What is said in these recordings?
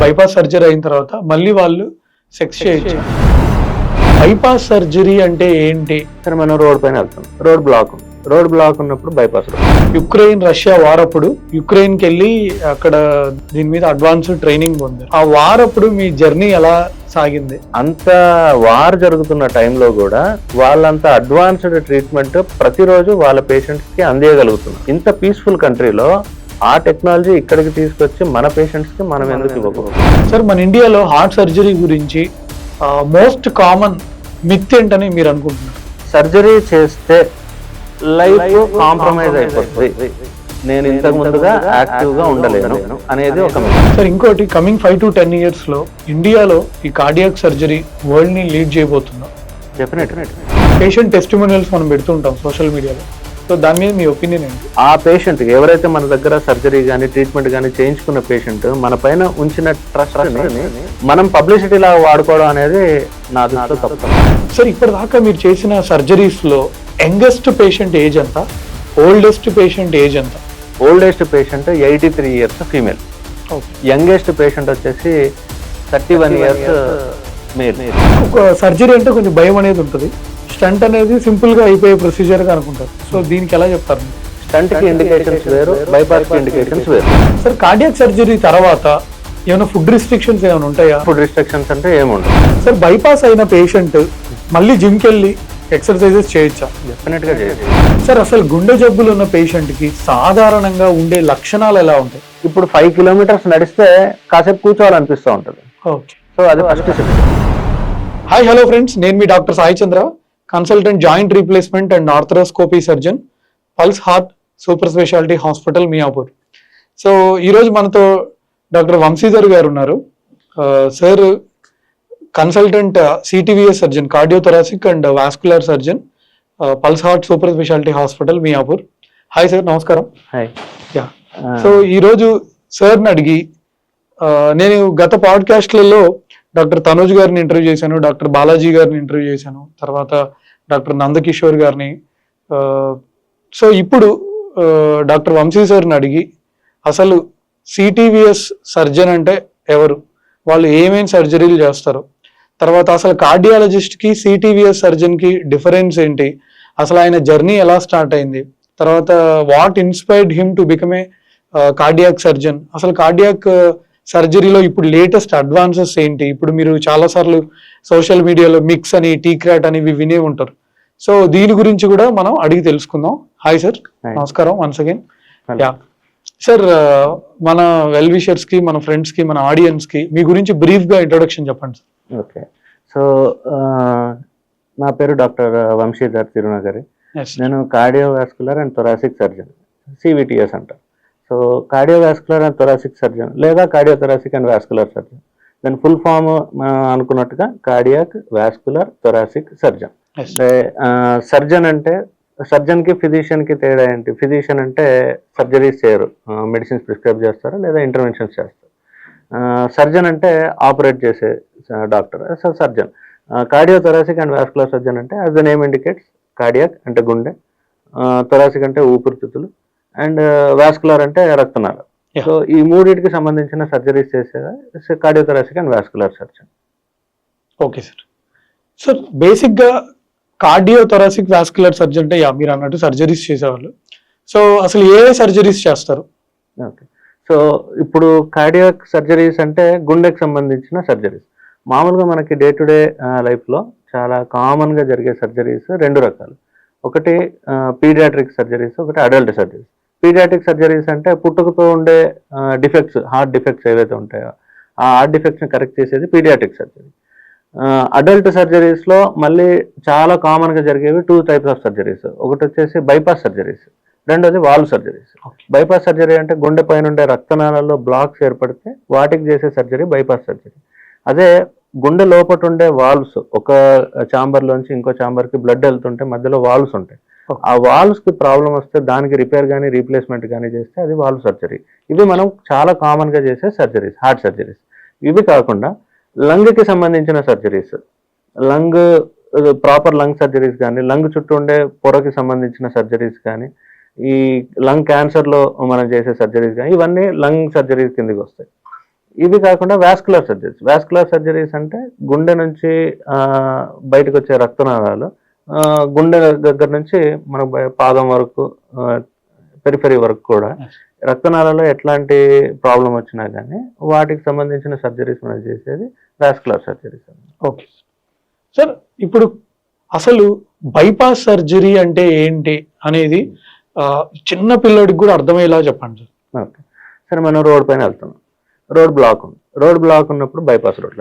Bypass surgery అయిన తర్వాత మళ్ళీ వాళ్ళు సెక్స్ చేయొచ్చు. బైపాస్ సర్జరీ అంటే ఏంటి? సరే, మనం రోడ్ పైన వెళ్తాం, రోడ్ బ్లాక్ ఉన్నప్పుడు బైపాస్. యుక్రెయిన్ రష్యా వార్ అప్పుడు యుక్రెయిన్ కి వెళ్ళి అక్కడ దీని మీద అడ్వాన్స్డ్ ట్రైనింగ్ పొందారు. ఆ వార్ అప్పుడు మీ జర్నీ ఎలా సాగింది? అంత వార్ జరుగుతున్న టైంలో కూడా వాళ్ళంత అడ్వాన్స్డ్ ట్రీట్మెంట్ ప్రతిరోజు వాళ్ళ పేషెంట్స్ కి అందియగలుగుతున్నారు. ఇంత పీస్ఫుల్ కంట్రీలో ఆ టెక్నాలజీ ఇక్కడికి తీసుకొచ్చి మన పేషెంట్స్ కి మనం ఎందుకు ఇవ్వకూడదు? సార్, మన ఇండియాలో హార్ట్ సర్జరీ గురించి మోస్ట్ కామన్ మిత్ ఏంటని మీరు అనుకుంటున్నారు? సర్జరీ చేస్తే లైఫ్ కాంప్రమైజ్ అయిపోతుంది, నేను ఇంతకు ముందుగా యాక్టివ్ గా ఉండలేను అనేది ఒక మిత్. సార్, ఇంకోటి కమింగ్ 5 to 10 years లో ఇండియాలో ఈ కార్డియాక్ సర్జరీ వరల్డ్ ని లీడ్ చేయబోతుందా? డెఫినెట్. పేషెంట్ టెస్టిమోనియల్స్ మనం పెడుతుంటాం సోషల్ మీడియాలో. సో దాని మీద మీ ఒపీనియన్ ఏంటి? ఆ పేషెంట్ ఎవరైతే మన దగ్గర సర్జరీ కానీ ట్రీట్మెంట్ కానీ చేయించుకున్న పేషెంట్ మన పైన ఉంచిన ట్రస్ట్ మనం పబ్లిసిటీ లాగా వాడుకోవడం అనేది నా దృష్టిలో తప్పు. సార్, ఇప్పటిదాకా మీరు చేసిన సర్జరీస్ లో యంగెస్ట్ పేషెంట్ ఏజ్ ఎంత, ఓల్డెస్ట్ పేషెంట్ ఏజ్ ఎంత? Oldest patient 83 years female, youngest patient వచ్చేసి 31 years మేల్. ఒక సర్జరీ అంటే కొంచెం భయం అనేది ఉంటుంది. స్టంట్ అనేది సింపుల్ గా అయిపోయే ప్రొసీజర్ గా అనుకుంటారు. సో దీనికి ఎలా చెప్తారు? స్టంట్ కి ఇండికేషన్స్ వేరు, బైపాస్ కి ఇండికేషన్స్ వేరు. సార్, కార్డియాక్ సర్జరీ తర్వాత ఏమైనా ఫుడ్ రిస్ట్రిక్షన్స్ ఏమైనా ఉంటాయా? ఫుడ్ రిస్ట్రిక్షన్స్ అంటే ఏముండదు. సార్, బైపాస్ అయిన పేషెంట్ మళ్ళీ జిమ్కి వెళ్ళి ఎక్సర్సైజెస్ చేయొచ్చా? డెఫినెట్ గా చేయొచ్చు. సార్, అసలు గుండె జబ్బులు ఉన్న పేషెంట్ కి సాధారణంగా ఉండే లక్షణాలు ఎలా ఉంటాయి? ఇప్పుడు 5 kilometers నడిస్తే కాసేపు కూర్చోవాలనిపిస్తూ ఉంటుంది. ఓకే. సో అది first step. Hi, hello friends, నేను మీ doctor Sai Chandra, consultant joint replacement and arthroscopy surgeon, Pulse Heart Super Speciality Hospital, Miyapur. So ఈరోజు మనతో డాక్టర్ వంశీధర్ గారు ఉన్నారు. Sir consultant CTVS surgeon, cardiothoracic and vascular surgeon, Pulse Heart Super Speciality Hospital, Miyapur. Hi sir, నమస్కారం. Hi. Yeah. So ఈరోజు సార్ని అడిగి నేను గత పాడ్కాస్ట్లలో doctor Tanuj గారిని ఇంటర్వ్యూ చేశాను, డాక్టర్ బాలాజీ గారిని ఇంటర్వ్యూ చేశాను, తర్వాత డాక్టర్ నందకిషోర్ గారిని. సో ఇప్పుడు డాక్టర్ వంశీ సార్ని అడిగి అసలు సిటీవీఎస్ సర్జన్ అంటే ఎవరు, వాళ్ళు ఏమేమి సర్జరీలు చేస్తారు, తర్వాత అసలు కార్డియాలజిస్ట్కి సిటీవీఎస్ సర్జన్కి డిఫరెన్స్ ఏంటి, అసలు ఆయన జర్నీ ఎలా స్టార్ట్ అయింది, తర్వాత what inspired him to become a cardiac surgeon, అసలు కార్డియాక్ సర్జరీలో ఇప్పుడు లేటెస్ట్ అడ్వాన్సెస్ ఏంటి. ఇప్పుడు మీరు చాలాసార్లు సోషల్ మీడియాలో మిక్స్ అని, టీక్రాట్ అని ఇవి వినే ఉంటారు. సో దీని గురించి కూడా మనం అడిగి తెలుసుకుందాం. హాయ్ సార్, నమస్కారం వన్స్ అగైన్. యా సార్, మన వెల్ విషర్స్ కి, మన ఫ్రెండ్స్ కి, మన ఆడియన్స్ కి మీ గురించి బ్రీఫ్ గా ఇంట్రొడక్షన్ చెప్పండి సార్. ఓకే. సో నా పేరు డాక్టర్ వంశీధర్ తిరునగరి. నేను కార్డియోవాస్కులర్ అండ్ థొరాసిక్ సర్జన్, సివిటిఎస్ అంటారు. So cardiovascular and thoracic surgeon లేదా కార్డియోథొరాసిక్ అండ్ వాస్కులర్ సర్జన్, దాని ఫుల్ ఫామ్ అనుకున్నట్టుగా కార్డియాక్ వాస్కులర్ థొరాసిక్ సర్జన్. అంటే సర్జన్ అంటే, సర్జన్ కి ఫిజిషియన్ కి తేడా ఏంటి? ఫిజిషియన్ అంటే సర్జరీస్ చేయరు, మెడిసిన్స్ ప్రిస్క్రైబ్ చేస్తారు లేదా ఇంటర్వెన్షన్స్ చేస్తారు. సర్జన్ అంటే ఆపరేట్ చేసే doctor, so surgeon. Cardiothoracic and vascular surgeon అంటే as the name indicates, cardiac అంటే గుండె, థొరాసిక్ అంటే ఊపిరితిత్తులు, అండ్ వాస్కులర్ అంటే రక్తనాళం. సో ఈ మూడింటికి సంబంధించిన సర్జరీస్ చేసేది cardiothoracic and vascular surgeon. Okay sir. Sir, basic గా కార్డియోథొరాసిక్ వాస్కులర్ సర్జన్ అంటే మీరు అన్నట్టు సర్జరీస్ చేసేవాళ్ళు. సో అసలు ఏ సర్జరీస్ చేస్తారు? ఓకే. సో ఇప్పుడు కార్డియాక్ సర్జరీస్ అంటే గుండెకి సంబంధించిన సర్జరీస్. మామూలుగా మనకి డే టు డే లైఫ్లో చాలా కామన్గా జరిగే సర్జరీస్ 2 రకాలు. ఒకటి పీడియాట్రిక్ సర్జరీస్, ఒకటి అడల్ట్ సర్జరీస్. పీడియాట్రిక్ సర్జరీస్ అంటే పుట్టుకతో ఉండే డిఫెక్ట్స్, హార్ట్ డిఫెక్ట్స్ ఏవైతే ఉంటాయో ఆ హార్ట్ డిఫెక్ట్స్ని కరెక్ట్ చేసేది పీడియాట్రిక్ సర్జరీ. అడల్ట్ సర్జరీస్లో మళ్ళీ చాలా కామన్గా జరిగేవి 2 types ఆఫ్ సర్జరీస్. ఒకటి వచ్చేసి బైపాస్ సర్జరీస్, రెండోది వాల్వ్ సర్జరీస్. బైపాస్ సర్జరీ అంటే గుండె పైన ఉండే రక్తనాళాల్లో బ్లాక్స్ ఏర్పడితే వాటికి చేసే సర్జరీ బైపాస్ సర్జరీ. అదే గుండె లోపట ఉండే వాల్వ్స్, ఒక ఛాంబర్లోంచి ఇంకో ఛాంబర్కి బ్లడ్ వెళ్తుంటే మధ్యలో వాల్వ్స్ ఉంటాయి. ఆ వాల్వ్స్కి ప్రాబ్లం వస్తే దానికి రిపేర్ కానీ రీప్లేస్మెంట్ కానీ చేస్తే అది వాల్వ్ సర్జరీ. ఇవి మనం చాలా కామన్గా చేసే సర్జరీస్, హార్ట్ సర్జరీస్. ఇవి కాకుండా లంగ్కి సంబంధించిన సర్జరీస్, ప్రాపర్ లంగ్ సర్జరీస్ కానీ, లంగ్ చుట్టూ ఉండే పొరకి సంబంధించిన సర్జరీస్ కానీ, ఈ లంగ్ క్యాన్సర్లో మనం చేసే సర్జరీస్ కానీ, ఇవన్నీ లంగ్ సర్జరీస్ కిందకి వస్తాయి. ఇవి కాకుండా వాస్కులర్ సర్జరీస్ అంటే గుండె నుంచి బయటకు వచ్చే రక్తనాళాలు గుండె దగ్గర నుంచి మన పాదం వరకు పెరిఫెరీ వరకు కూడా రక్తనాళాల్లో ఎట్లాంటి ప్రాబ్లం వచ్చినా కానీ వాటికి సంబంధించిన సర్జరీస్ మనం చేసేది వాస్కులర్ సర్జరీస్. ఓకే సార్, ఇప్పుడు అసలు బైపాస్ సర్జరీ అంటే ఏంటి అనేది చిన్న పిల్లడికి కూడా అర్థమయ్యేలా చెప్పండి సార్. ఓకే, సరే మనం రోడ్ పైన వెళ్తున్నాం, రోడ్ బ్లాక్ ఉన్నప్పుడు bypass road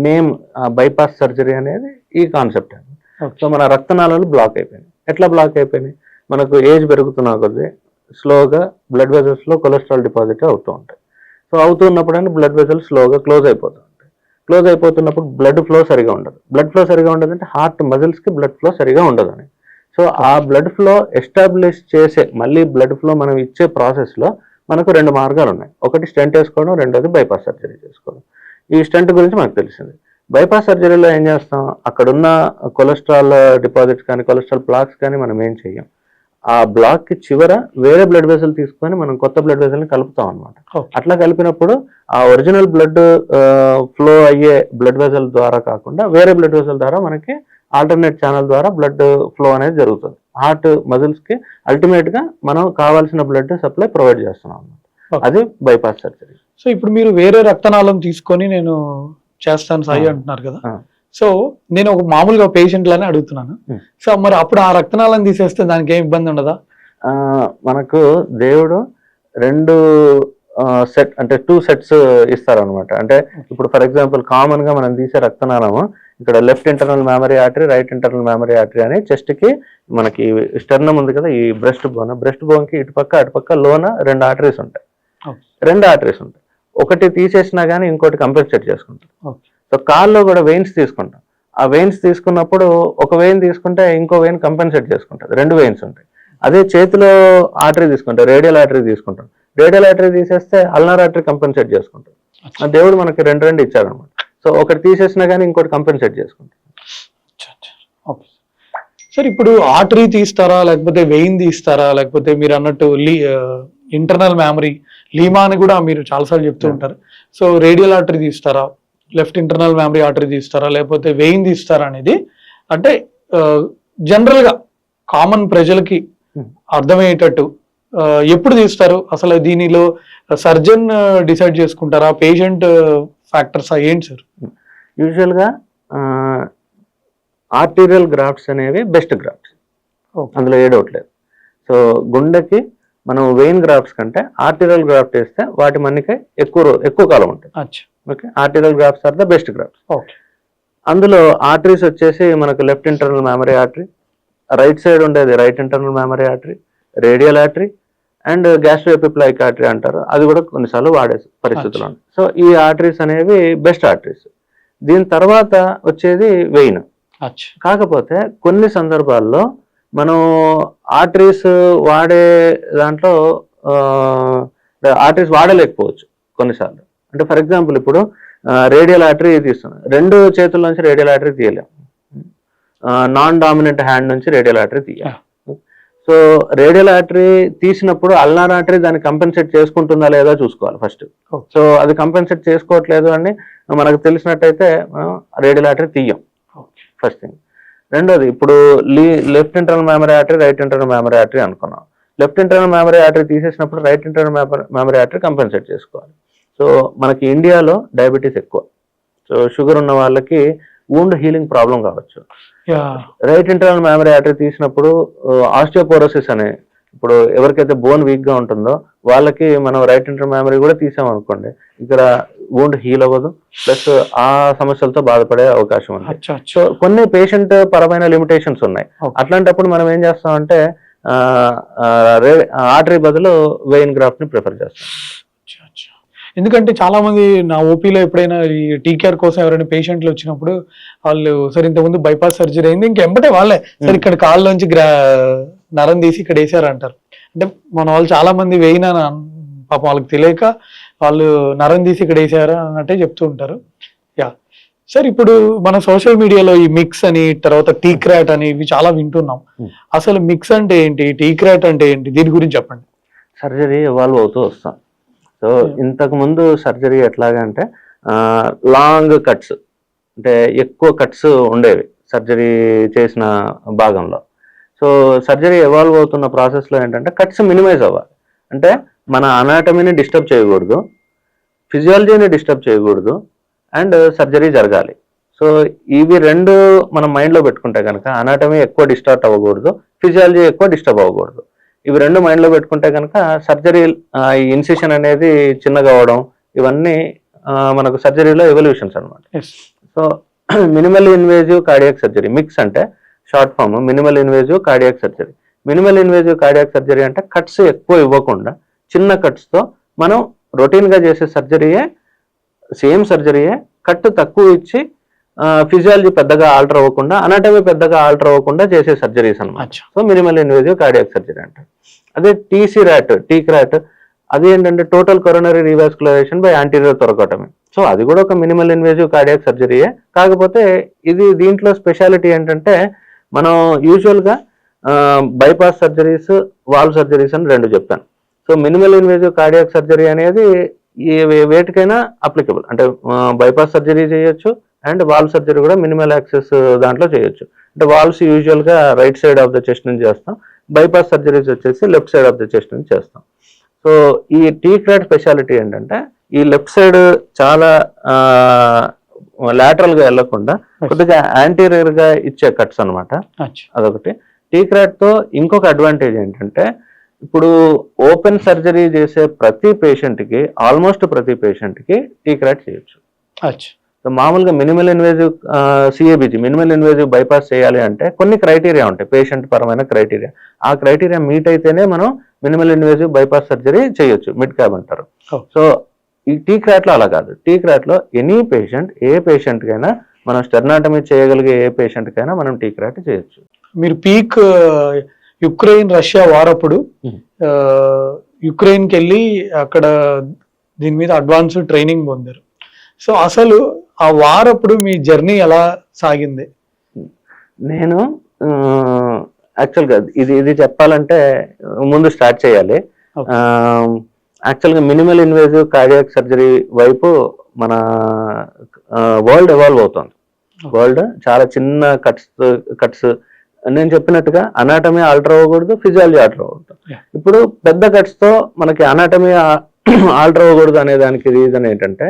name bypass surgery అనేది ఈ కాన్సెప్ట్ అండి. సో మన రక్తనాళాలు బ్లాక్ అయిపోయినాయి. ఎట్లా బ్లాక్ అయిపోయినాయి? మనకు ఏజ్ పెరుగుతున్నా కొద్దీ స్లోగా బ్లడ్ వెజల్స్ లో కొలెస్ట్రాల్ డిపాజిట్ అవుతూ ఉంటాయి. సో అవుతున్నప్పుడు బ్లడ్ వెజల్స్ స్లోగా క్లోజ్ అయిపోతూ ఉంటాయి. క్లోజ్ అయిపోతున్నప్పుడు బ్లడ్ ఫ్లో సరిగా ఉండదు అంటే హార్ట్ మజిల్స్ కి బ్లడ్ ఫ్లో సరిగా ఉండదని. సో ఆ బ్లడ్ ఫ్లో ఎస్టాబ్లిష్ చేసే మళ్ళీ బ్లడ్ ఫ్లో మనం ఇచ్చే ప్రాసెస్ లో మనకు 2 మార్గాలు ఉన్నాయి. ఒకటి స్టెంట్ వేసుకోవడం, రెండోది బైపాస్ సర్జరీ చేసుకోవడం. ఈ స్టెంట్ గురించి మనకు తెలిసింది. బైపాస్ సర్జరీలో ఏం చేస్తాం, అక్కడున్న కొలెస్ట్రాల్ డిపాజిట్స్ కానీ కొలెస్ట్రాల్ ప్లాక్స్ కానీ మనం ఏం చెయ్యం. ఆ బ్లాక్ కి చివర వేరే బ్లడ్ వెసల్ తీసుకొని మనం కొత్త బ్లడ్ వెసల్ ని కలుపుతాం అనమాట. అట్లా కలిపినప్పుడు ఆ ఒరిజినల్ బ్లడ్ ఫ్లో అయ్యే బ్లడ్ వెసల్ ద్వారా కాకుండా వేరే బ్లడ్ వెసల్ ద్వారా మనకి ఆల్టర్నేట్ ఛానల్ ద్వారా బ్లడ్ ఫ్లో అనేది జరుగుతుంది. హార్ట్ మజిల్స్ కి అల్టిమేట్ గా మనం కావాల్సిన బ్లడ్ సప్లై ప్రొవైడ్ చేస్తున్నాం అన్నమాట. అది బైపాస్ సర్జరీ. సో ఇప్పుడు మీరు వేరే రక్తనాళం తీసుకొని నేను చేస్తాను సాయి అంటున్నారు కదా. సో నేను ఒక మామూలుగా పేషెంట్ లానే అడుగుతున్నాను. సో మరి అప్పుడు ఆ రక్తనాళం తీసేస్తే దానికి ఏం ఇబ్బంది ఉండదా? మనకు దేవుడు 2 సెట్ అంటే 2 సెట్స్ ఇస్తారనమాట. అంటే ఇప్పుడు ఫర్ ఎగ్జాంపుల్ కామన్ గా మనం తీసే రక్తనాళము ఇక్కడ left internal mammary artery, right internal mammary artery అని చెస్ట్ కి మనకి స్టెర్నమ్ ఉంది కదా, ఈ బ్రెస్ట్ బోన్ కి అటుపక్క లోన 2 ఆర్టరీస్ ఉంటాయి. 2 ఆర్టరీస్ ఉంటాయి. ఒకటి తీసేసినా గానీ ఇంకోటి కంపెన్సేట్ చేసుకుంటాం. సో కాల్లో కూడా వెయిన్స్ తీసుకుంటాం. ఆ వెయిన్స్ తీసుకున్నప్పుడు ఒక వెయిన్ తీసుకుంటే ఇంకో వెయిన్ కంపెన్సేట్ చేసుకుంటుంది. 2 వెయిన్స్ ఉంటాయి. అదే చేతిలో ఆర్టరీ తీసుకుంటాం, రేడియల్ ఆర్టరీ తీసుకుంటాం. రేడియల్ ఆర్టరీ తీసేస్తే అల్నార్ ఆర్టరీ కంపెన్సేట్ చేసుకుంటాం. ఆ దేవుడు మనకి 2 ఇచ్చారనమాట. సో ఒకటి తీసేసినా కానీ ఇంకోటి కంపెన్సేట్ చేసుకుంటాం. సార్ ఇప్పుడు ఆర్టరీ తీస్తారా, లేకపోతే వెయిన్ తీస్తారా, లేకపోతే మీరు అన్నట్టు ఇంటర్నల్ మెమరీ లీమా అని కూడా మీరు చాలాసార్లు చెప్తూ ఉంటారు. సో రేడియల్ ఆర్టరీ తీస్తారా, లెఫ్ట్ ఇంటర్నల్ మెమరీ ఆర్టరీ తీస్తారా, లేకపోతే వెయిన్ తీస్తారా అనేది అంటే జనరల్ గా కామన్ ప్రజలకి అర్థమయ్యేటట్టు ఎప్పుడు తీస్తారు అసలు? దీనిలో సర్జన్ డిసైడ్ చేసుకుంటారా, పేషెంట్ ఫ్యాక్టర్స్ ఏంటి సార్? యూజువల్ గా ఆర్టీరియల్ గ్రాఫ్ట్స్ అనేవి బెస్ట్ గ్రాఫ్ట్స్, అందులో ఏ డౌట్ లేదు. సో గుండెకి మనం వెయిన్ గ్రాఫ్ట్స్ కంటే ఆర్టీరియల్ గ్రాఫ్ట్ వేస్తే వాటి మనకి ఎక్కువ కాలం ఉంటుంది. Okay, arterial grafts are the best grafts. అందులో ఆర్టరీస్ వచ్చేసి మనకు left internal mammary artery, right side ఉండేది right internal mammary artery, radial artery and gastroepiploic artery అంటారు. అది కూడా కొన్నిసార్లు వాడే పరిస్థితులు ఉన్నాయి. సో ఈ ఆర్టరీస్ అనేవి బెస్ట్ ఆర్టరీస్. దీని తర్వాత వచ్చేది వెయిన్. కాకపోతే కొన్ని సందర్భాల్లో మనం ఆర్టరీస్ వాడే దాంట్లో ఆర్టరీస్ వాడలేకపోవచ్చు కొన్నిసార్లు. అంటే ఫర్ ఎగ్జాంపుల్ ఇప్పుడు రేడియల్ ఆర్టరీ తీస్తున్నాం, 2 చేతుల నుంచి రేడియల్ ఆర్టరీ తీయలేం, నాన్ డామినెంట్ హ్యాండ్ నుంచి రేడియల్ ఆర్టరీ తీయాలి. సో రేడియల్ ఆర్టరీ తీసినప్పుడు అల్నార్ ఆర్టరీ దాన్ని కంపెన్సేట్ చేసుకుంటుందా లేదా చూసుకోవాలి ఫస్ట్. సో అది కంపెన్సేట్ చేసుకోవట్లేదు అని మనకు తెలిసినట్టయితే మనం రేడియల్ ఆర్టరీ తీయం ఫస్ట్ థింగ్. రెండోది ఇప్పుడు left internal mammary artery, right internal mammary artery అనుకున్నాం. లెఫ్ట్ ఇంటర్నల్ మెమరీ ఆర్టరీ తీసేసినప్పుడు right internal mammary artery compensate చేసుకోవాలి. సో మనకి ఇండియాలో డయాబెటీస్ ఎక్కువ. సో షుగర్ ఉన్న వాళ్ళకి వూండ్ హీలింగ్ ప్రాబ్లం కావచ్చు. రైట్ ఇంటర్నల్ మెమరీ ఆర్టరీ తీసినప్పుడు ఆస్టియోపోరోసిస్ అనే, ఇప్పుడు ఎవరికైతే బోన్ వీక్ గా ఉంటుందో వాళ్ళకి మనం రైట్ ఇంటర్నల్ మెమరీ కూడా తీసామనుకోండి, ఇక్కడ వూండ్ హీల్ అవ్వదు, ప్లస్ ఆ సమస్యలతో బాధపడే అవకాశం ఉంది. సో కొన్ని పేషెంట్ పరమైన లిమిటేషన్స్ ఉన్నాయి. అట్లాంటప్పుడు మనం ఏం చేస్తామంటే ఆర్టరీ బదులు వెయిన్ గ్రాఫ్ట్ ని ప్రిఫర్ చేస్తాం. ఎందుకంటే చాలా మంది నా ఓపీలో ఎప్పుడైనా ఈ టీకేఆర్ కోసం ఎవరైనా పేషెంట్లు వచ్చినప్పుడు వాళ్ళు సరే ఇంతకుముందు బైపాస్ సర్జరీ అయింది ఇంకెంబటే వాళ్ళే సరే ఇక్కడ కాళ్ళలోంచి నరం తీసి ఇక్కడ వేసారు అంటారు. అంటే మన వాళ్ళు చాలా మంది వేయిన పాపం వాళ్ళకి తెలియక వాళ్ళు నరం తీసి ఇక్కడ వేసారు అన్నట్టే చెప్తూ ఉంటారు. సార్ ఇప్పుడు మన సోషల్ మీడియాలో ఈ మిక్స్ అని, తర్వాత టీక్రాట్ అని ఇవి చాలా వింటున్నాం. అసలు మిక్స్ అంటే ఏంటి, టీక్రాట్ అంటే ఏంటి, దీని గురించి చెప్పండి. సర్జరీ ఎవాల్వ్ అవుతూ వస్తాం. సో ఇంతకు ముందు సర్జరీ ఎట్లాగా అంటే లాంగ్ కట్స్, అంటే ఎక్కువ కట్స్ ఉండేవి సర్జరీ చేసిన భాగంలో. సో సర్జరీ ఎవాల్వ్ అవుతున్న ప్రాసెస్లో ఏంటంటే కట్స్ మినిమైజ్ అవ్వాలి, అంటే మన అనాటమీని డిస్టర్బ్ చేయకూడదు, ఫిజియాలజీని డిస్టర్బ్ చేయకూడదు, అండ్ సర్జరీ జరగాలి. సో ఇవి రెండు మనం మైండ్లో పెట్టుకుంటే కనుక అనాటమీ ఎక్కువ డిస్టర్బ్ అవ్వకూడదు, ఫిజియాలజీ ఎక్కువ డిస్టర్బ్ అవ్వకూడదు. ఇవి రెండు మైండ్లో పెట్టుకుంటే కనుక సర్జరీ ఈ ఇన్సిషన్ అనేది చిన్నగా అవడం ఇవన్నీ మనకు సర్జరీలో ఎవల్యూషన్స్ అనమాట. So minimal invasive cardiac surgery, MICS అంటే short form minimal invasive cardiac surgery. Minimal invasive cardiac surgery అంటే కట్స్ ఎక్కువ ఇవ్వకుండా చిన్న కట్స్తో మనం రొటీన్గా చేసే సర్జరీయే, సేమ్ సర్జరీయే, కట్ తక్కువ ఇచ్చి ఫిజియాలజీ పెద్దగా ఆల్టర్ అవ్వకుండా, అనాటమీ పెద్దగా ఆల్టర్ అవ్వకుండా చేసే సర్జరీస్ అనమాట. So minimal invasive cardiac surgery అంటారు. అదే టీక్రాట్ అది ఏంటంటే total coronary revascularization by anterior thoracotomy. So అది కూడా ఒక మినిమల్ ఇన్వేజివ్ కార్డియాక్ సర్జరీయే. కాకపోతే ఇది దీంట్లో స్పెషాలిటీ ఏంటంటే మనం యూజువల్గా బైపాస్ సర్జరీస్, వాల్వ్ సర్జరీస్ అని రెండు చెప్పాను. So minimal invasive cardiac surgery అనేది వేటికైనా అప్లికబుల్, అంటే బైపాస్ సర్జరీ చేయొచ్చు అండ్ వాల్వ్ సర్జరీ కూడా మినిమల్ యాక్సెస్ దాంట్లో చేయొచ్చు. అంటే వాల్వ్స్ యూజువల్గా right side of the chest నుంచి చేస్తాం, బైపాస్ సర్జరీస్ వచ్చేసి left side of the chest నుంచి చేస్తాం. సో ఈ టీక్రాట్ స్పెషాలిటీ ఏంటంటే ఈ లెఫ్ట్ సైడ్ చాలా లాటరల్గా వెళ్లకుండా కొద్దిగా యాంటీరియర్గా ఇచ్చే కట్స్ అనమాట. అదొకటి. టీక్రాట్తో ఇంకొక అడ్వాంటేజ్ ఏంటంటే ఇప్పుడు ఓపెన్ సర్జరీ చేసే ఆల్మోస్ట్ ప్రతి పేషెంట్కి టీక్రాట్ చేయొచ్చు. సో మామూలుగా minimal invasive CABG, minimal invasive bypass చేయాలి అంటే కొన్ని క్రైటీరియా ఉంటాయి, పేషెంట్ పరమైన క్రైటీరియా. ఆ క్రైటీరియా మీట్ అయితేనే మనం మినిమల్ ఇన్వేజివ్ బైపాస్ సర్జరీ చేయొచ్చు, మిడ్ క్యాబ్ అంటారు. సో ఈ టీక్రాట్లో అలా కాదు. టీక్రాట్లో ఎనీ పేషెంట్, ఏ పేషెంట్కైనా మనం స్టెర్నాటమీ చేయగలిగే ఏ పేషెంట్కైనా మనం టీక్రాట్ చేయొచ్చు. మీరు పీక్ యుక్రెయిన్ రష్యా వారప్పుడు యుక్రెయిన్కి వెళ్ళి అక్కడ దీని మీద అడ్వాన్స్డ్ ట్రైనింగ్ పొందారు. సో అసలు ఆ వారప్పుడు మీ జర్నీ ఎలా సాగింది? నేను యాక్చువల్గా ఇది చెప్పాలంటే ముందు స్టార్ట్ చేయాలి. యాక్చువల్గా మినిమల్ ఇన్వేజివ్ కార్డియాక్ సర్జరీ వైపు మన వరల్డ్ ఎవాల్వ్ అవుతుంది. వరల్డ్ చాలా చిన్న కట్స్ నేను చెప్పినట్టుగా అనాటమీ ఆల్టర్ అవ్వకూడదు, ఫిజియాలజీ ఆల్టర్ అవ్వకూడదు. ఇప్పుడు పెద్ద కట్స్తో మనకి అనాటమీ ఆల్టర్ అవ్వకూడదు అనే దానికి రీజన్ ఏంటంటే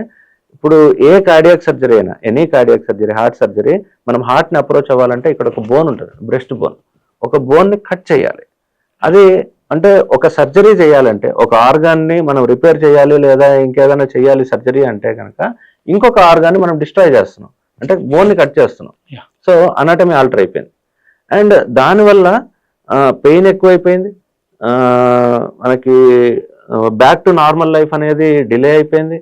ఇప్పుడు ఏ కార్డియాక్ సర్జరీ అయినా, any cardiac surgery, heart surgery, మనం హార్ట్ని అప్రోచ్ అవ్వాలంటే ఇక్కడ ఒక బోన్ ఉంటుంది, బ్రెస్ట్ బోన్. ఒక బోన్ని కట్ చేయాలి. అది అంటే ఒక సర్జరీ చేయాలంటే ఒక ఆర్గాన్ని మనం రిపేర్ చేయాలి లేదా ఇంకేదైనా చేయాలి సర్జరీ అంటే కనుక ఇంకొక ఆర్గాన్ని మనం డిస్ట్రాయ్ చేస్తున్నాం, అంటే బోన్ని కట్ చేస్తున్నాం. సో అనాటమీ ఆల్టర్ అయిపోయింది అండ్ దానివల్ల పెయిన్ ఎక్కువైపోయింది, మనకి బ్యాక్ టు నార్మల్ లైఫ్ అనేది డిలే అయిపోయింది,